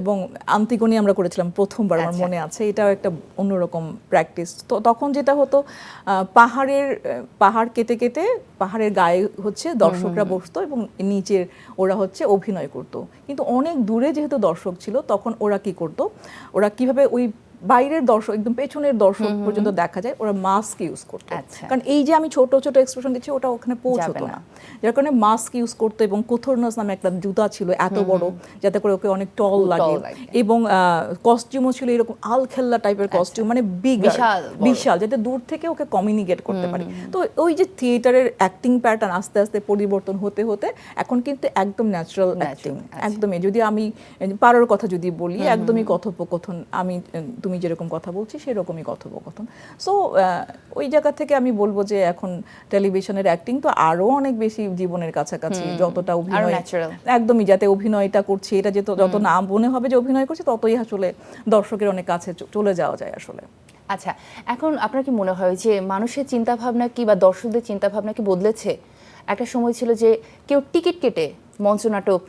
এবং আন্তিগনি আমরা করেছিলাম প্রথমবার, আমার মনে আছে, এটাও একটা অন্যরকম প্র্যাকটিস। তো তখন যেটা হতো, পাহাড় কেটে কেটে পাহাড়ের গায়ে হচ্ছে দর্শকরা বসতো, এবং নিচের ওরা হচ্ছে অভিনয় করতো। কিন্তু অনেক দূরে যেহেতু দর্শক ছিল, তখন ওরা কি করতো, ওরা কিভাবে ওই বাইরের দর্শক, একদম পেছনের দর্শক পর্যন্ত দেখা যায়, ওরা মাস্ক ইউজ করতো। কারণ এই যে আমি ছোট ছোট এক্সপ্রেশন দিচ্ছি, ওটা ওখানে পৌঁছতো না, যার কারণে মাস্ক ইউজ করতো। এবং কোথরনাস নামে একটা জুতা ছিল এত বড়, যাতে করে ওকে অনেক টল লাগে, এবং কস্টিউমও ছিল এরকম আলখেল্লা টাইপের কস্টিউম, মানে বিশাল, যাতে দূর থেকে ওকে কমিউনিকেট করতে পারে। তো ওই যে থিয়েটারের অ্যাক্টিং প্যাটার্ন আস্তে আস্তে পরিবর্তন হতে হতে এখন কিন্তু একদম ন্যাচারাল অ্যাক্টিং, একদমই। যদি আমি পারোর কথা যদি বলি, একদমই কথোপকথন, তুমি যেরকম কথা বলছি সেরকমই কথোপকথন। সো ওই জায়গা থেকে আমি বলবো যে এখন টেলিভিশনের অ্যাক্টিং তো আরো অনেক বেশি জীবনের কাছাকাছি, যতটা অভিনয় একদমই, যাতে অভিনয়টা করছি এটা যত না মনে হবে যে অভিনয় করছি, ততই আসলে দর্শকের অনেক কাছে চলে যাওয়া যায় আসলে। আচ্ছা, এখন আপনার কি মনে হয় যে মানুষের চিন্তা ভাবনা কি, বা দর্শকদের চিন্তা ভাবনা কি বদলেছে? একটা সময় ছিল যে কেউ টিকিট কেটে মঞ্চ নাটক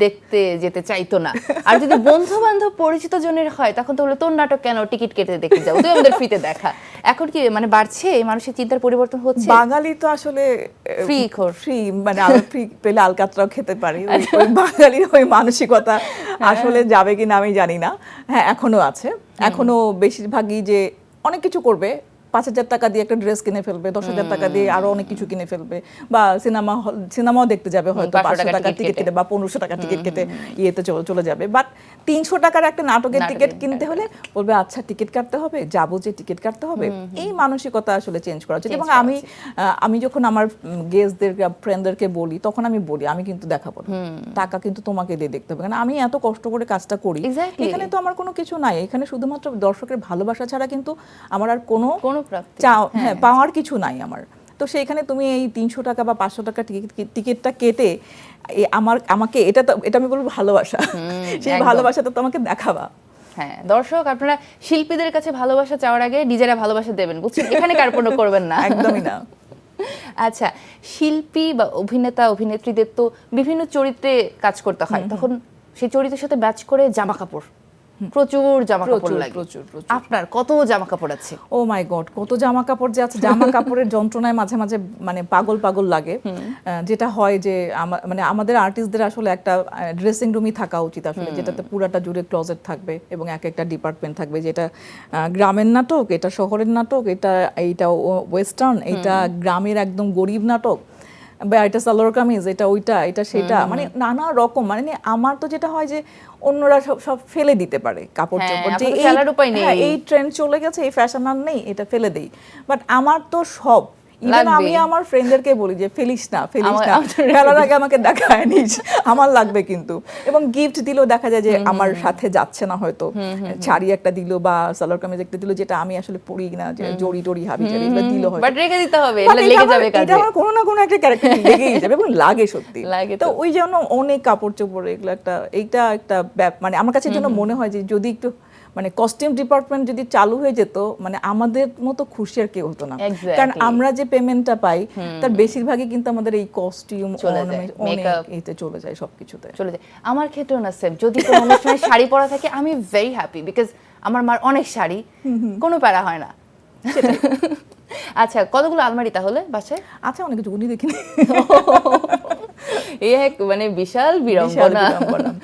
দেখতে যেতে চাইতো না, আর যদি বন্ধু বান্ধব পরিচিত জনের হয় তখন তো বলে তোর নাটক কেন, টিকিট কেটে দেখতে যাবো, তুই আমাদের ফ্রিতে দেখা। এখন কি মানে বাড়ছে এই মানুষের চিন্তার পরিবর্তন হচ্ছে? বাঙালি তো আসলে ফ্রি, মানে ফ্রি পেলে আলকাতরাও খেতে পারি, ওই বাঙালির ওই মানসিকতা আসলে যাবে কিনা আমি জানি না। হ্যাঁ, এখনো আছে, এখনো বেশিরভাগই যে অনেক কিছু করবে, 5,000 টাকা দিয়ে একটা ড্রেস কিনে ফেলবে, 10,000 টাকা দিয়ে আরো অনেক কিছু কিনে ফেলবে, বা সিনেমাও দেখতে যাবে হয়তো 500 টাকা টিকিট কেটে বা 1500 টাকা টিকিট কেটে ইয়েতে চলে যাবে। বাট 300 টাকার একটা নাটকের টিকিট কিনতে হলে বলবে আচ্ছা টিকিট কাটতে হবে, যাবো যে টিকিট কাটতে হবে। এই মানসিকতা আসলে চেঞ্জ করা উচিত। এবং আমি যখন আমার গেস্টদের ফ্রেন্ডদেরকে বলি তখন আমি বলি আমি কিন্তু দেখাবো না, টাকা কিন্তু তোমাকে দিয়ে দেখতে হবে, কারণ আমি এত কষ্ট করে কাজটা করি, এখানে তো আমার কোনো কিছু নাই, এখানে শুধুমাত্র দর্শকের ভালোবাসা ছাড়া কিন্তু আমার আর কোনো পাওয়ার কিছু নাই আমার। তো সেইখানে তুমি এই 300 টাকা বা 500 টাকা টিকিটটা কেটে আমাকে এটা আমি বলবো ভালোবাসা, সেই ভালোবাসাটা তো আমাকে দেখাবা। হ্যাঁ দর্শক, আপনারা শিল্পীদের কাছে ভালোবাসা চাওয়ার আগে নিজেরা ভালোবাসা দেবেন, বুঝছেন? এখানে কার্পণ্য করবেন না, একদমই না। আচ্ছা, শিল্পী বা অভিনেতা অভিনেত্রীদের তো বিভিন্ন চরিত্রে কাজ করতে হয়, তখন সেই চরিত্রের সাথে ম্যাচ করে জামা কাপড়, প্রচুর জামা কাপড় লাগে। আপনার কত জামা কাপড় আছে? ও মাই গড, কত জামা কাপড় যে আছে! জামা কাপড়ের যন্ত্রণায় মাঝে মাঝে মানে পাগল লাগে। যেটা হয় যে মানে আমাদের আর্টিস্টদের আসলে একটা ড্রেসিং রুমই থাকা উচিত আসলে, যেটাতে পুরাটা জুড়ে ক্লোজেট থাকবে এবং একটা ডিপার্টমেন্ট থাকবে, যেটা গ্রামের নাটক, এটা শহরের নাটক, এইটা ওয়েস্টার্ন, এটা গ্রামের একদম গরিব নাটক, বা এটা সালোয়ার কামিজ, এটা সেটা, মানে নানা রকম। মানে আমার তো যেটা হয় যে অন্যরা সব ফেলে দিতে পারে কাপড় চোপড়, যে এই ট্রেন্ড চলে গেছে, এই ফ্যাশন আর নেই, এটা ফেলে দেই। বাট আমার তো সব, ইভেন আমি আমার ফ্রেন্ডদেরকে বলি যে ফেলিস না, ফেলার আগে আমাকে দেখায় নিস, আমার লাগবে কিন্তু। এবং গিফট দিলেও দেখা যায় যে আমার সাথে যাচ্ছে না, হয়তো শাড়ি একটা দিল বা সালোয়ার কামিজ একটা দিল, যেটা আমি আসলে পরি না, যে জড়ি টড়ি হাবি জাবি এগুলো দিল, হয় বাট রেখে দিতে হবে, এটা লেগে যাবে কাজে, এটা আমার কোনো না কোনো একটা ক্যারেক্টার লেগেই যাবে এবং লাগে সত্যি। তো ওই জন্য অনেক কাপড় চোপড় এগুলো এইটা একটা মানে আমার কাছে জন্য মনে হয় যে যদি একটু মানে কস্টিউম ডিপার্টমেন্ট যদি চালু হয়ে যেত, মানে আমাদের মতো খুশি আর কেউ হতো না। কারণ আমরা যে পেমেন্টটা পাই তার বেশিরভাগই কিন্তু আমাদের এই কস্টিউম, মেকআপ, এতে চলে যায়, সবকিছুতে চলে যায়। আমার ক্ষেত্রেও না সেম, যদি কোনো অনুষ্ঠানে শাড়ি পরা থাকে আমি ভেরি হ্যাপি, বিকজ আমার মার অনেক শাড়ি, কোনো প্যারা হয় না। আচ্ছা, কতগুলো আলমারি তাহলে বাসায়? আচ্ছা, অনেক কিছু গুনি দেখিনি। এই এক মানে বিশাল বিড়ম্বনা।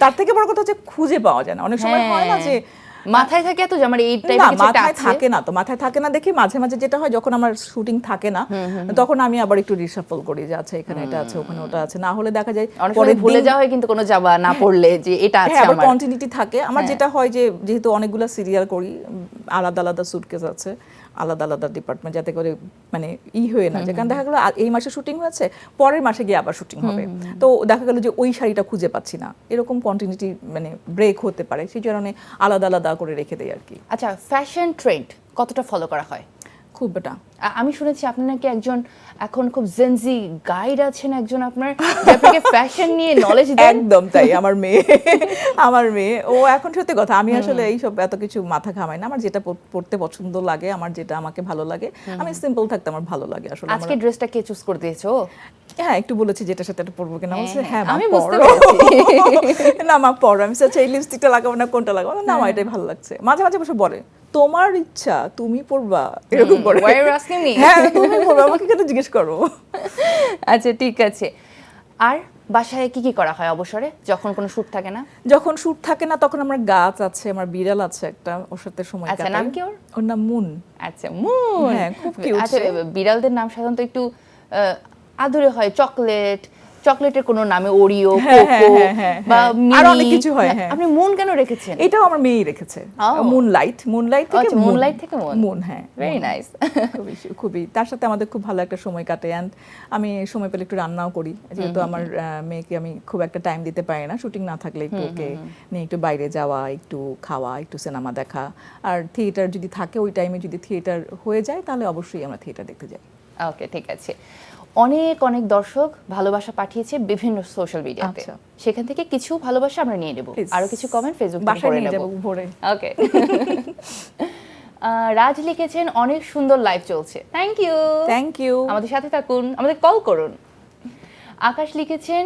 তার থেকে বড় কথা হচ্ছে খুঁজে পাওয়া যায় না, অনেক সময় হয় না যে মাথায় থাকে এত, আমার এই টাইপের কিছু মাথায় থাকে না। তো মাথায় থাকে না দেখি মাঝে মাঝে যেটা হয়, যখন আমার শুটিং থাকে না তখন আমি আবার একটু রিশাফল করি যে আচ্ছা এখানে এটা আছে, ওখানে ওটা আছে, না হলে দেখা যায় পরে ভুলে যাওয়া হয় কিন্তু কোনো যাবা না পড়লে যে এটা আছে। আমার কন্টিনিউটি থাকে। আমার যেটা হয় যে যেহেতু অনেকগুলো সিরিয়াল করি, আলাদা আলাদা সুটকেস আছে, আলাদা আলাদা ডিপার্টমেন্ট, যাতে করে মানে হয়ে না যায়। কারণ দেখা গেলো এই মাসে শুটিং হয়েছে, পরের মাসে গিয়ে আবার শুটিং হবে, তো দেখা গেলো যে ওই শাড়িটা খুঁজে পাচ্ছি না, এরকম কন্টিনিউটি মানে ব্রেক হতে পারে, সেই কারণে আলাদা আলাদা করে রেখে দেয় আর কি। আচ্ছা, ফ্যাশন ট্রেন্ড কতটা ফলো করা হয়? খুব বেটা। আমি শুনেছি আপনি নাকি একজন এখন খুব জেনজি গাইড আছেন, একজন আপনার আপনাকে ফ্যাশন নিয়ে নলেজ দেন। একদম তাই। আমার মেয়ে ও এখন সত্যি কথা, আমি আসলে এইসব এত কিছু মাথা ঘামাই না। আমার যেটা পড়তে পছন্দ লাগে, আমার যেটা আমাকে ভালো লাগে, আমি সিম্পল থাকতে আমার ভালো লাগে আসলে। আজকে ড্রেসটা কে চুজ করে দিয়েছো? হ্যাঁ, একটু বলেছি যেটা সেটা পরবো কিনা, বলছে হ্যাঁ আমি বুঝতে পেরেছি। না মা পরো, আমি এই লিপস্টিকটা লাগাবো না কোনটা লাগাবো না, আমার এটাই ভালো লাগছে। মাঝে মাঝে বসে বলে তোমার ইচ্ছা, তুমি পরবা, এরকম করে। হ্যাঁ, তুমি পরবা, আমাকে কেন জিজ্ঞেস করো? আচ্ছা ঠিক আছে। আর বাসায় কি কি করা হয় অবসরে, যখন কোনো শুট থাকে না? যখন শুট থাকে না তখন আমার গাছ আছে, আমার বিড়াল আছে একটা, ওর সাথে সময় কাটাই। আচ্ছা, নাম কি ওর? ওর নাম মুন। আচ্ছা, মুন। হ্যাঁ, খুব কিউট। আচ্ছা, বিড়ালদের নাম সাধারণত একটু আদুরে হয়, চকলেটের কোনো নামে, ওরিও, কোকো বা আর অনেক কিছু হয়। হ্যাঁ, আপনি মুন কেন রেখেছেন? এটাও আমার মেয়েই রেখেছে, মুনলাইট থেকে মুন। হ্যাঁ, ভেরি নাইস। খুবই তার সাথে আমাদের খুব ভালো একটা সময় কাটে। এন্ড আমি সময় পেলে একটু রান্নাও করি, যেহেতু আমার মেয়েকে আমি খুব একটা টাইম দিতে পারি না, শুটিং না থাকলে একটু ওকে নিয়ে একটু বাইরে যাওয়া, একটু খাওয়া, একটু সিনেমা দেখা। আর থিয়েটার যদি থাকে, ওই টাইমে যদি থিয়েটার হয়ে যায় তাহলে অবশ্যই আমরা থিয়েটার দেখতে যাই। ওকে, ঠিক আছে। অনেক অনেক দর্শক ভালোবাসা পাঠিয়েছে বিভিন্ন সোশ্যাল মিডিয়াতে, সেখান থেকে কিছু ভালোবাসা আমরা নিয়ে নেব, আরো কিছু কমেন্ট ফেসবুকে করে নেব। ওকে। রাজ লিখেছেন অনেক সুন্দর লাইভ চলছে, থ্যাংক ইউ, আমাদের সাথে থাকুন, আমাদের কল করুন। আকাশ লিখেছেন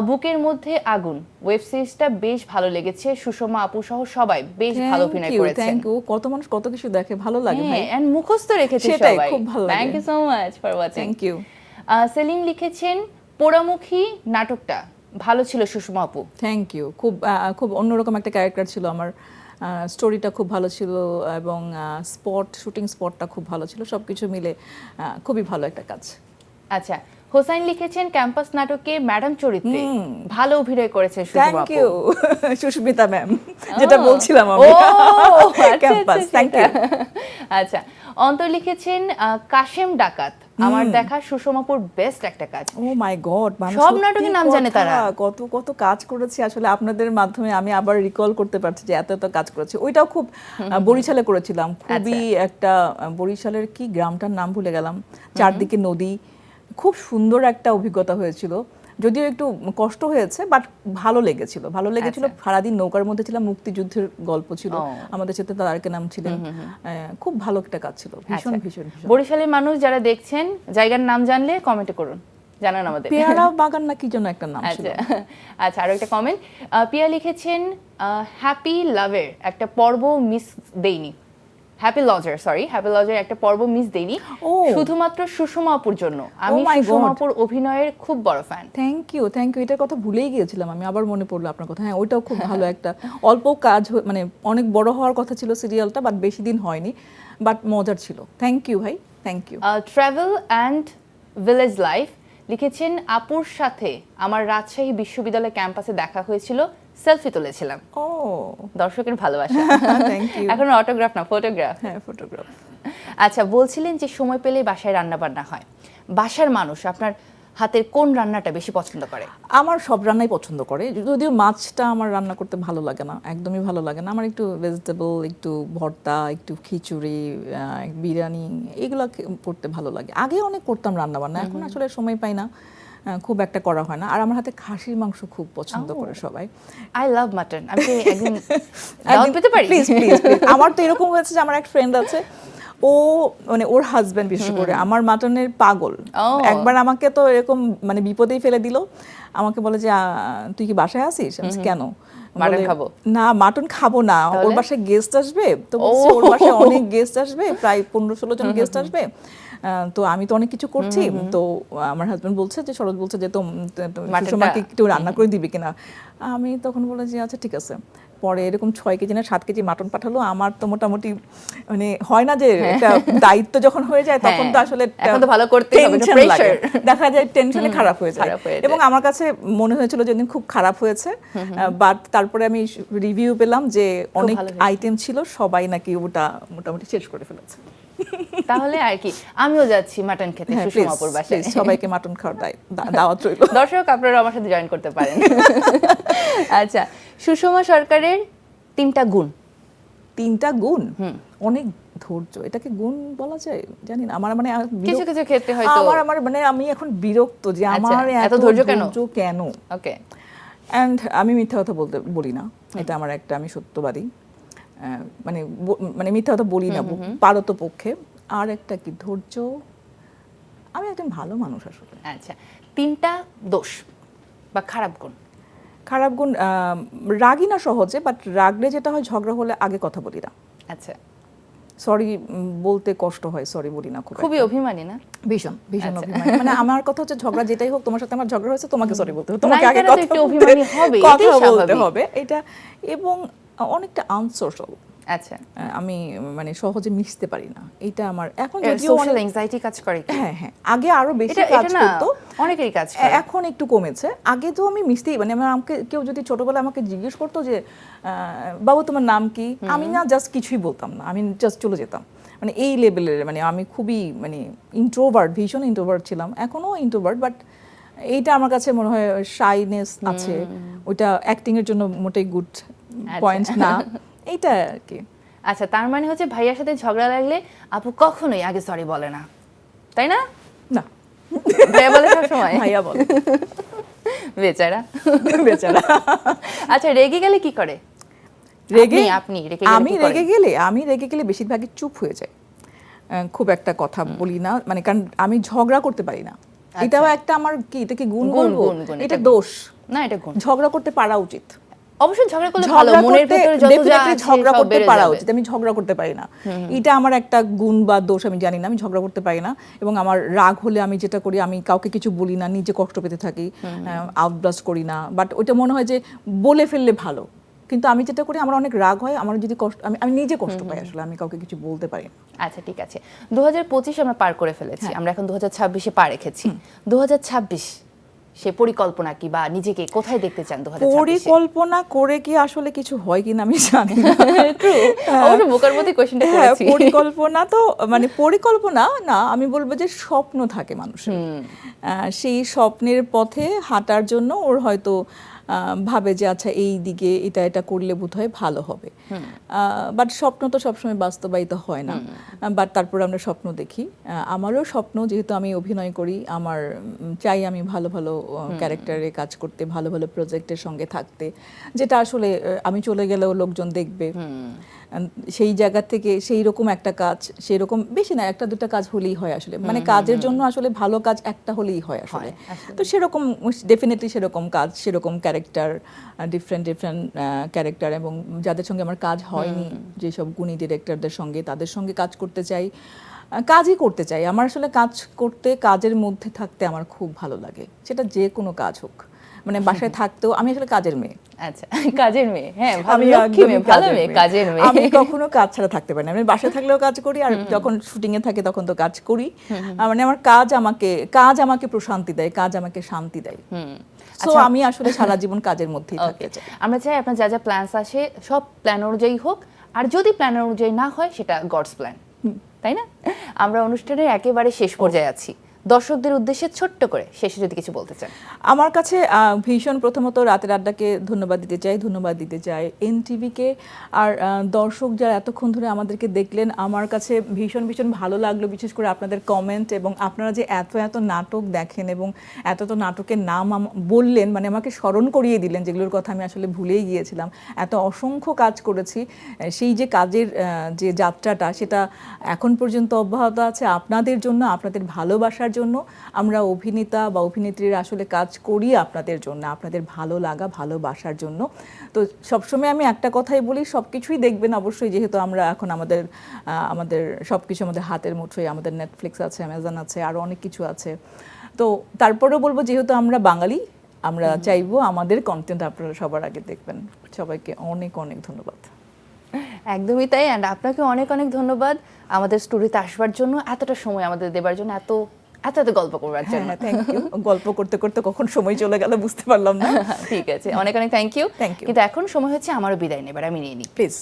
বুকের মধ্যে আগুন ওয়েব সিরিজটা বেশ ভালো লেগেছে, সুষমা আপু সহ সবাই বেশ ভালো অভিনয় করেছেন। Thank you. কত মানুষ কত কিছু দেখে, ভালো লাগে ভাই, এন্ড মুখস্থ রেখেছে সবাই, খুব ভালো লাগে। Thank you so much for watching. Thank you. Selim লিখেছেন পোড়ামুখী নাটকটা ভালো ছিল সুষমা আপু। Thank you. খুব অন্যরকম একটা ক্যারেক্টার ছিল আমার স্টোরিটা খুব ভালো ছিল এবং শুটিং স্পটটা খুব ভালো ছিল, সবকিছু মিলে খুবই ভালো একটা কাজ। আচ্ছা, হোসাইন লিখেছেন ক্যাম্পাস নাটকে ম্যাডাম চরিত্রে ভালো অভিনয় করেছেন সুষমা থ্যাংক আপু। ইউ সুস্মিতা ম্যাম, যেটা বলছিলাম ও আমি। আচ্ছা, ক্যাম্পাস, আচ্ছা, থ্যাংক ইউ। আচ্ছা, অন্তর লিখেছেন কাশেম ডাকাত আমার দেখা সুষমাপুর বেস্ট একটা কাজ। ও মাই গড, সব নাটকের নাম জানে তারা। কত কত কাজ করেছি আসলে, আপনাদের মাধ্যমে আমি আবার রিকল করতে পারছি যে এত এত কাজ করেছি। ওইটাও খুব বরিশালে করেছিলাম, খুবই একটা বরিশালের কি গ্রামটার নাম ভুলে গেলাম, চারদিকে নদী, খুব সুন্দর একটা অভিজ্ঞতা হয়েছিল। যদিও একটু কষ্ট হয়েছে বাট ভালো লেগেছিল, সারাদিন নৌকার মধ্যে ছিলাম, মুক্তিযুদ্ধের গল্প ছিল, আমাদের সাথে তারাকে নাম ছিলেন, খুব ভালো একটা কাজ ছিল, ভীষণ ভীষণ ভীষণ। বরিশালের মানুষ যারা দেখছেন জায়গার নাম জানলে কমেন্টে করুন, জানান আমাদের। পেয়ারা বাগান না কি যেন একটা নাম ছিল। আচ্ছা, আরো একটা কমেন্ট, পিয়া লিখেছেন হ্যাপি লাভের একটা পর্ব মিস দেইনি, হ্যাপি লজের একটা পর্ব মিস দেইনি, শুধুমাত্র সুষমা আপুর জন্য। আমি সুষমা আপুর অভিনয়ের খুব বড় ফ্যান। থ্যাংক ইউ, এটার কথা ভুলেই গিয়েছিলাম আমি, আবার মনে পড়লো আপনার কথা। হ্যাঁ, ওইটাও খুব ভালো একটা অল্প কাজ, মানে অনেক বড় হওয়ার কথা ছিল সিরিয়ালটা, বাট বেশি দিন হয়নি, বাট মজার ছিল। থ্যাংক ইউ ভাই, thank you. Travel and village life লিখেছেন আপুর সাথে আমার রাজশাহী বিশ্ববিদ্যালয় ক্যাম্পাসে দেখা হয়েছিল, সেলফি তুলেছিলাম। ও, দর্শকের ভালোবাসা। Thank you. এখন অটোগ্রাফ না, ফটোগ্রাফ। হ্যাঁ, ফটোগ্রাফ। আচ্ছা, বলছিলেন যে সময় পেলে বাসায় রান্না বান্না হয়, বাসার মানুষ আপনার হাতের কোন রান্নাটা বেশি পছন্দ করে? আমার সব রান্নাই পছন্দ করে, যদিও মাছটা আমার রান্না করতে ভালো লাগে না, একদমই ভালো লাগে না আমার। একটু ভেজিটেবল, একটু ভর্তা, একটু খিচুড়ি, বিরিয়ানি, এগুলো করতে ভালো লাগে। আগে অনেক করতাম রান্না বান্না, এখন আসলে সময় পাই না, খুব একটা করা হয় না। আর আমার হাতে খাসির মাংস খুব পছন্দ করে সবাই। I love mutton. আমি কি একদিন দাওয়াত পেতে পারি? Please please. আমার তো এরকম হয়েছে যে আমার এক ফ্রেন্ড আছে, ও মানে ওর হাজবেন্ড বিশেষ করে আমার মাটনের পাগল। একবার আমাকে তো এরকম মানে বিপদেই ফেলে দিল, আমাকে বলে যে তুই কি বাসায় আসিস? আমি কেন? মাটন খাবো না, মাটন খাবো না, ওর বাসায় গেস্ট আসবে, তো ওর বাসায় অনেক গেস্ট আসবে, প্রায় 15-16 জন গেস্ট আসবে, তো আমি তো অনেক কিছু করছি, তো আমার হাজবেন্ড বলছে যে শরৎ বলছে যে তো সুষমাকে একটু রান্না করে দিবি কিনা। আমি তখন বলে যে আচ্ছা ঠিক আছে। পরে এরকম 6 কেজি না 7 কেজি মাটন পাঠালো। আমার তো মোটামুটি মানে হয় না যে একটা দায়িত্ব যখন হয়ে যায় তখন তো আসলে ভালো করতে হবে, প্রেসার দেখা যায়, টেনশনে খারাপ হয়ে যায়। এবং আমার কাছে মনে হয়েছিল যে খুব খারাপ হয়েছে, বাট তারপরে আমি রিভিউ পেলাম যে অনেক আইটেম ছিল, সবাই নাকি ওটা মোটামুটি শেষ করে ফেলেছে। তাহলে আর কি, আমিও যাচ্ছি মাটন খেতে সুষমা আপুর বাসায়। সবাইকে মাটন খাওয়ার দাওয়াত রইল। দর্শক, আপনারা আমার সাথে জয়েন করতে পারেন। আচ্ছা, সুষমা সরকারের 3টা গুণ। 3টা গুণ? অনেক ধৈর্য, এটাকে গুণ বলা যায় জানি না। আমার মানে কিছু কিছু ক্ষেত্রে হয়তো আমার মানে আমি এখন বিরক্ত যে আমার এত ধৈর্য কেন। ওকে। এন্ড আমি মিথ্যা কথা বলি না, এটা আমার একটা, আমি সত্যবাদী, মানে মিথ্যা কথা বলি না পারতপক্ষে। আর একটা কি, ধৈর্য। আমি একজন ভালো মানুষ আসলে। আচ্ছা, 3টা দোষ বা খারাপ গুণ। খারাপ গুণ, রাগই না সহজে, বাট রাগলে যেটা হয়, ঝগড়া হলে আগে কথা বলি না। আচ্ছা, সরি বলতে কষ্ট হয়, সরি বলি না। খুবই অভিমানী না? ভীষণ ভীষণ অভিমানী। মানে আমার কথা হচ্ছে, ঝগড়া যেটাই হোক, তোমার সাথে আমার ঝগড়া হয়েছে, তোমাকে সরি বলতে হবে, তোমাকে আগে কথা বলতে হবে, এটা। এবং অনেকটা আনসোশ্যাল। আচ্ছা, আমি মানে সহজে মিশতে পারি না, এটা আমার এখন যদিও অনেক অ্যাংজাইটি কাজ করে। হ্যাঁ হ্যাঁ, আগে আরো বেশি কাজ করতো, অনেকেরই কাজ করে, এখন একটু কমেছে। আগে তো আমি মিশতেই, মানে আমাকে কেউ যদি ছোটবেলায় আমাকে জিজ্ঞেস করতো যে বাবু তোমার নাম কি, আমি না জাস্ট কিছুই বলতাম না, আমি জাস্ট চলে যেতাম। মানে এই লেভেলের, মানে আমি খুবই মানে ইন্ট্রোভার্ট, ভীষণ ইন্ট্রোভার্ট ছিলাম, এখনো ইন্ট্রোভার্ট, বাট এইটা আমার কাছে মনে হয় শাইনেস আছে, ওইটা অ্যাক্টিং এর জন্য মোটেই গুড পয়েন্ট না, এইটা আর কি। আচ্ছা, তার মানে হচ্ছে ভাইয়ার সাথে ঝগড়া লাগলে আপু কখনোই আগে সরি বলে না, তাই না? না, ভাইয়া বলে সব সময়। ভাইয়া বলে। বেচারা বেচারা। আচ্ছা, রেগে গেলে কি করে? আমি রেগে গেলে বেশিরভাগই চুপ হয়ে যায়, খুব একটা কথা বলি না, মানে কারণ আমি ঝগড়া করতে পারি না। এটাও একটা আমার কি, এটা কি গুণ বলবো? এটা দোষ না, এটা গুণ। ঝগড়া করতে পারা উচিত। অবশ্যই ঝগড়া করলে ভালো, মনের ভিতরে যত যা আছে ঝগড়া করতে পারা উচিত। আমি ঝগড়া করতে পারি না, এটা আমার একটা গুণ বা দোষ আমি জানি না, আমি ঝগড়া করতে পারি না। এবং আমার রাগ হলে আমি যেটা করি, আমি কাউকে কিছু বলি না, নিজে কষ্ট পেতে থাকি, আউটব্লাস্ট করি না। বাট ওইটা মনে হয় যে বলে ফেললে ভালো, কিন্তু আমি যেটা করি আমার অনেক রাগ হয়, আমার যদি কষ্ট আমি নিজে কষ্ট পাই আসলে, আমি কাউকে কিছু বলতে পারি না। আচ্ছা ঠিক আছে, 2025 আমরা পার করে ফেলেছি, আমরা এখন 2026-এ পা রেখেছি। 2026 সে পরিকল্পনা কি বা নিজেকে কোথায় দেখতে চান 2026-এ? পরিকল্পনা করে কি আসলে কিছু হয় কিনা আমি জানি না। অবশ্য বোকার মধ্যে কোশ্চেনটা করেছি। পরিকল্পনা তো মানে পরিকল্পনা না, আমি বলবো যে স্বপ্ন থাকে মানুষের, সেই স্বপ্নের পথে হাঁটার জন্য ওর হয়তো ভাবে যে আচ্ছা এই দিকে এটা করলে বোধহয় ভালো হবে, বাট স্বপ্ন তো সবসময় বাস্তবায়িত হয় না, বাট তারপর আমরা স্বপ্ন দেখি। আমারও স্বপ্ন, যেহেতু আমি অভিনয় করি, আমার চাই আমি ভালো ভালো ক্যারেক্টারে কাজ করতে, ভালো ভালো প্রজেক্টের সঙ্গে থাকতে, যেটা আসলে আমি চলে গেলেও লোকজন দেখবে। সেই জায়গা থেকে সেই রকম একটা কাজ, সেই রকম বেশি না, একটা দুটা কাজ হলেই হয় আসলে, মানে কাজের জন্য আসলে ভালো কাজ একটা হলেই হয় আসলে। তো সেরকম ডেফিনেটলি সেরকম কাজ, সেরকম ক্যারেক্টার, ডিফারেন্ট ক্যারেক্টার, এবং যাদের সঙ্গে আমার কাজ হয়নি, যেসব গুণী ডিরেক্টরদের সঙ্গে, তাদের সঙ্গে কাজ করতে চাই, কাজই করতে চাই। আমার আসলে কাজ করতে, কাজের মধ্যে থাকতে আমার খুব ভালো লাগে, সেটা যে কোনো কাজ হোক। মানে বাসায় থাকতেও আমি আসলে কাজের মেয়ে। আচ্ছা, কাজের মেয়ে, হ্যাঁ, ভালো লক্ষ্মী মেয়ে, ভালো মেয়ে, কাজের মেয়ে। আমি কখনো কাজ ছাড়া থাকতে পারি না, আমি বাসায় থাকলেও কাজ করি, আর যখন শুটিং এ থাকি তখন তো কাজ করি। মানে আমার কাজ আমাকে প্রশান্তি দেয়, কাজ আমাকে শান্তি দেয়। সো আমি আসলে সারা জীবন কাজের মধ্যেই থাকতে চাই। আমরা চাই আপনার যা যা প্ল্যানস আসে সব প্ল্যান অনুযায়ী হোক, আর যদি প্ল্যান অনুযায়ী না হয় সেটা গডস প্ল্যান, তাই না? আমরা অনুষ্ঠানের একেবারে শেষ পর্যায়ে আছি, দর্শকদের উদ্দেশ্যে ছোট্ট করে শেষে যদি কিছু বলতে চান। আমার কাছে ভীষণ প্রথমত রাতের আড্ডাকে ধন্যবাদ দিতে চাই এনটিভিকে, আর দর্শক যারা এতক্ষণ ধরে আমাদেরকে দেখলেন, আমার কাছে ভীষণ ভীষণ ভালো লাগলো, বিশেষ করে আপনাদের কমেন্ট, এবং আপনারা যে এত নাটক দেখেন এবং এত নাটকের নাম বললেন, মানে আমাকে স্মরণ করিয়ে দিলেন যেগুলোর কথা আমি আসলে ভুলেই গিয়েছিলাম। এত অসংখ্য কাজ করেছি, সেই যে কাজের যে যাত্রাটা, সেটা এখন পর্যন্ত অব্যাহত আছে আপনাদের জন্য, আপনাদের ভালোবাসার জন্য। আমরা অভিনেতা বা অভিনেত্রীরা আসলে কাজ করি আপনাদের জন্য, আপনাদের ভালো লাগা, ভালোবাসার জন্য। তো সবসময় আমি একটা কথাই বলি, সব কিছুই দেখবেন অবশ্যই, যেহেতু আমরা এখন আমাদের সব কিছু আমাদের হাতের মুঠোয়, আমাদের নেটফ্লিক্স আছে, অ্যামাজন আছে, আরও অনেক কিছু আছে। তো তারপরেও বলবো, যেহেতু আমরা বাঙালি, আমরা চাইবো আমাদের কন্টেন্ট আপনারা সবার আগে দেখবেন। সবাইকে অনেক অনেক ধন্যবাদ। একদমই তাই, অ্যান্ড আপনাকে অনেক অনেক ধন্যবাদ আমাদের স্টুডিওতে আসবার জন্য, এতটা সময় আমাদের দেবার জন্য, এত গল্প করবার জন্য। Thank you. গল্প করতে করতে কখন সময় চলে গেল বুঝতে পারলাম না। ঠিক আছে, অনেক অনেক থ্যাংক ইউ। কিন্তু এখন সময় হচ্ছে আমারও বিদায় নেবার, আমি নিয়ে নিই প্লিজ।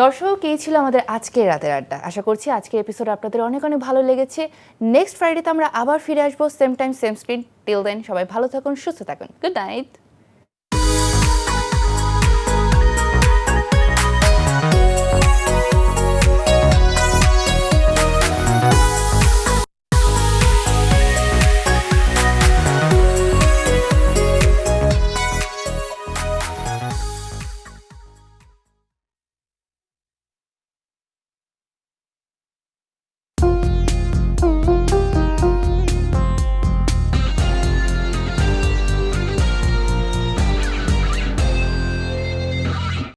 দর্শক, এই ছিল আমাদের আজকের রাতের আড্ডা। আশা করছি আজকের এপিসোড আপনাদের অনেক অনেক ভালো লেগেছে। নেক্সট ফ্রাইডেতে আমরা আবার ফিরে আসবো, same time same screen. Till then সবাই ভালো থাকুন, সুস্থ থাকুন। Good night.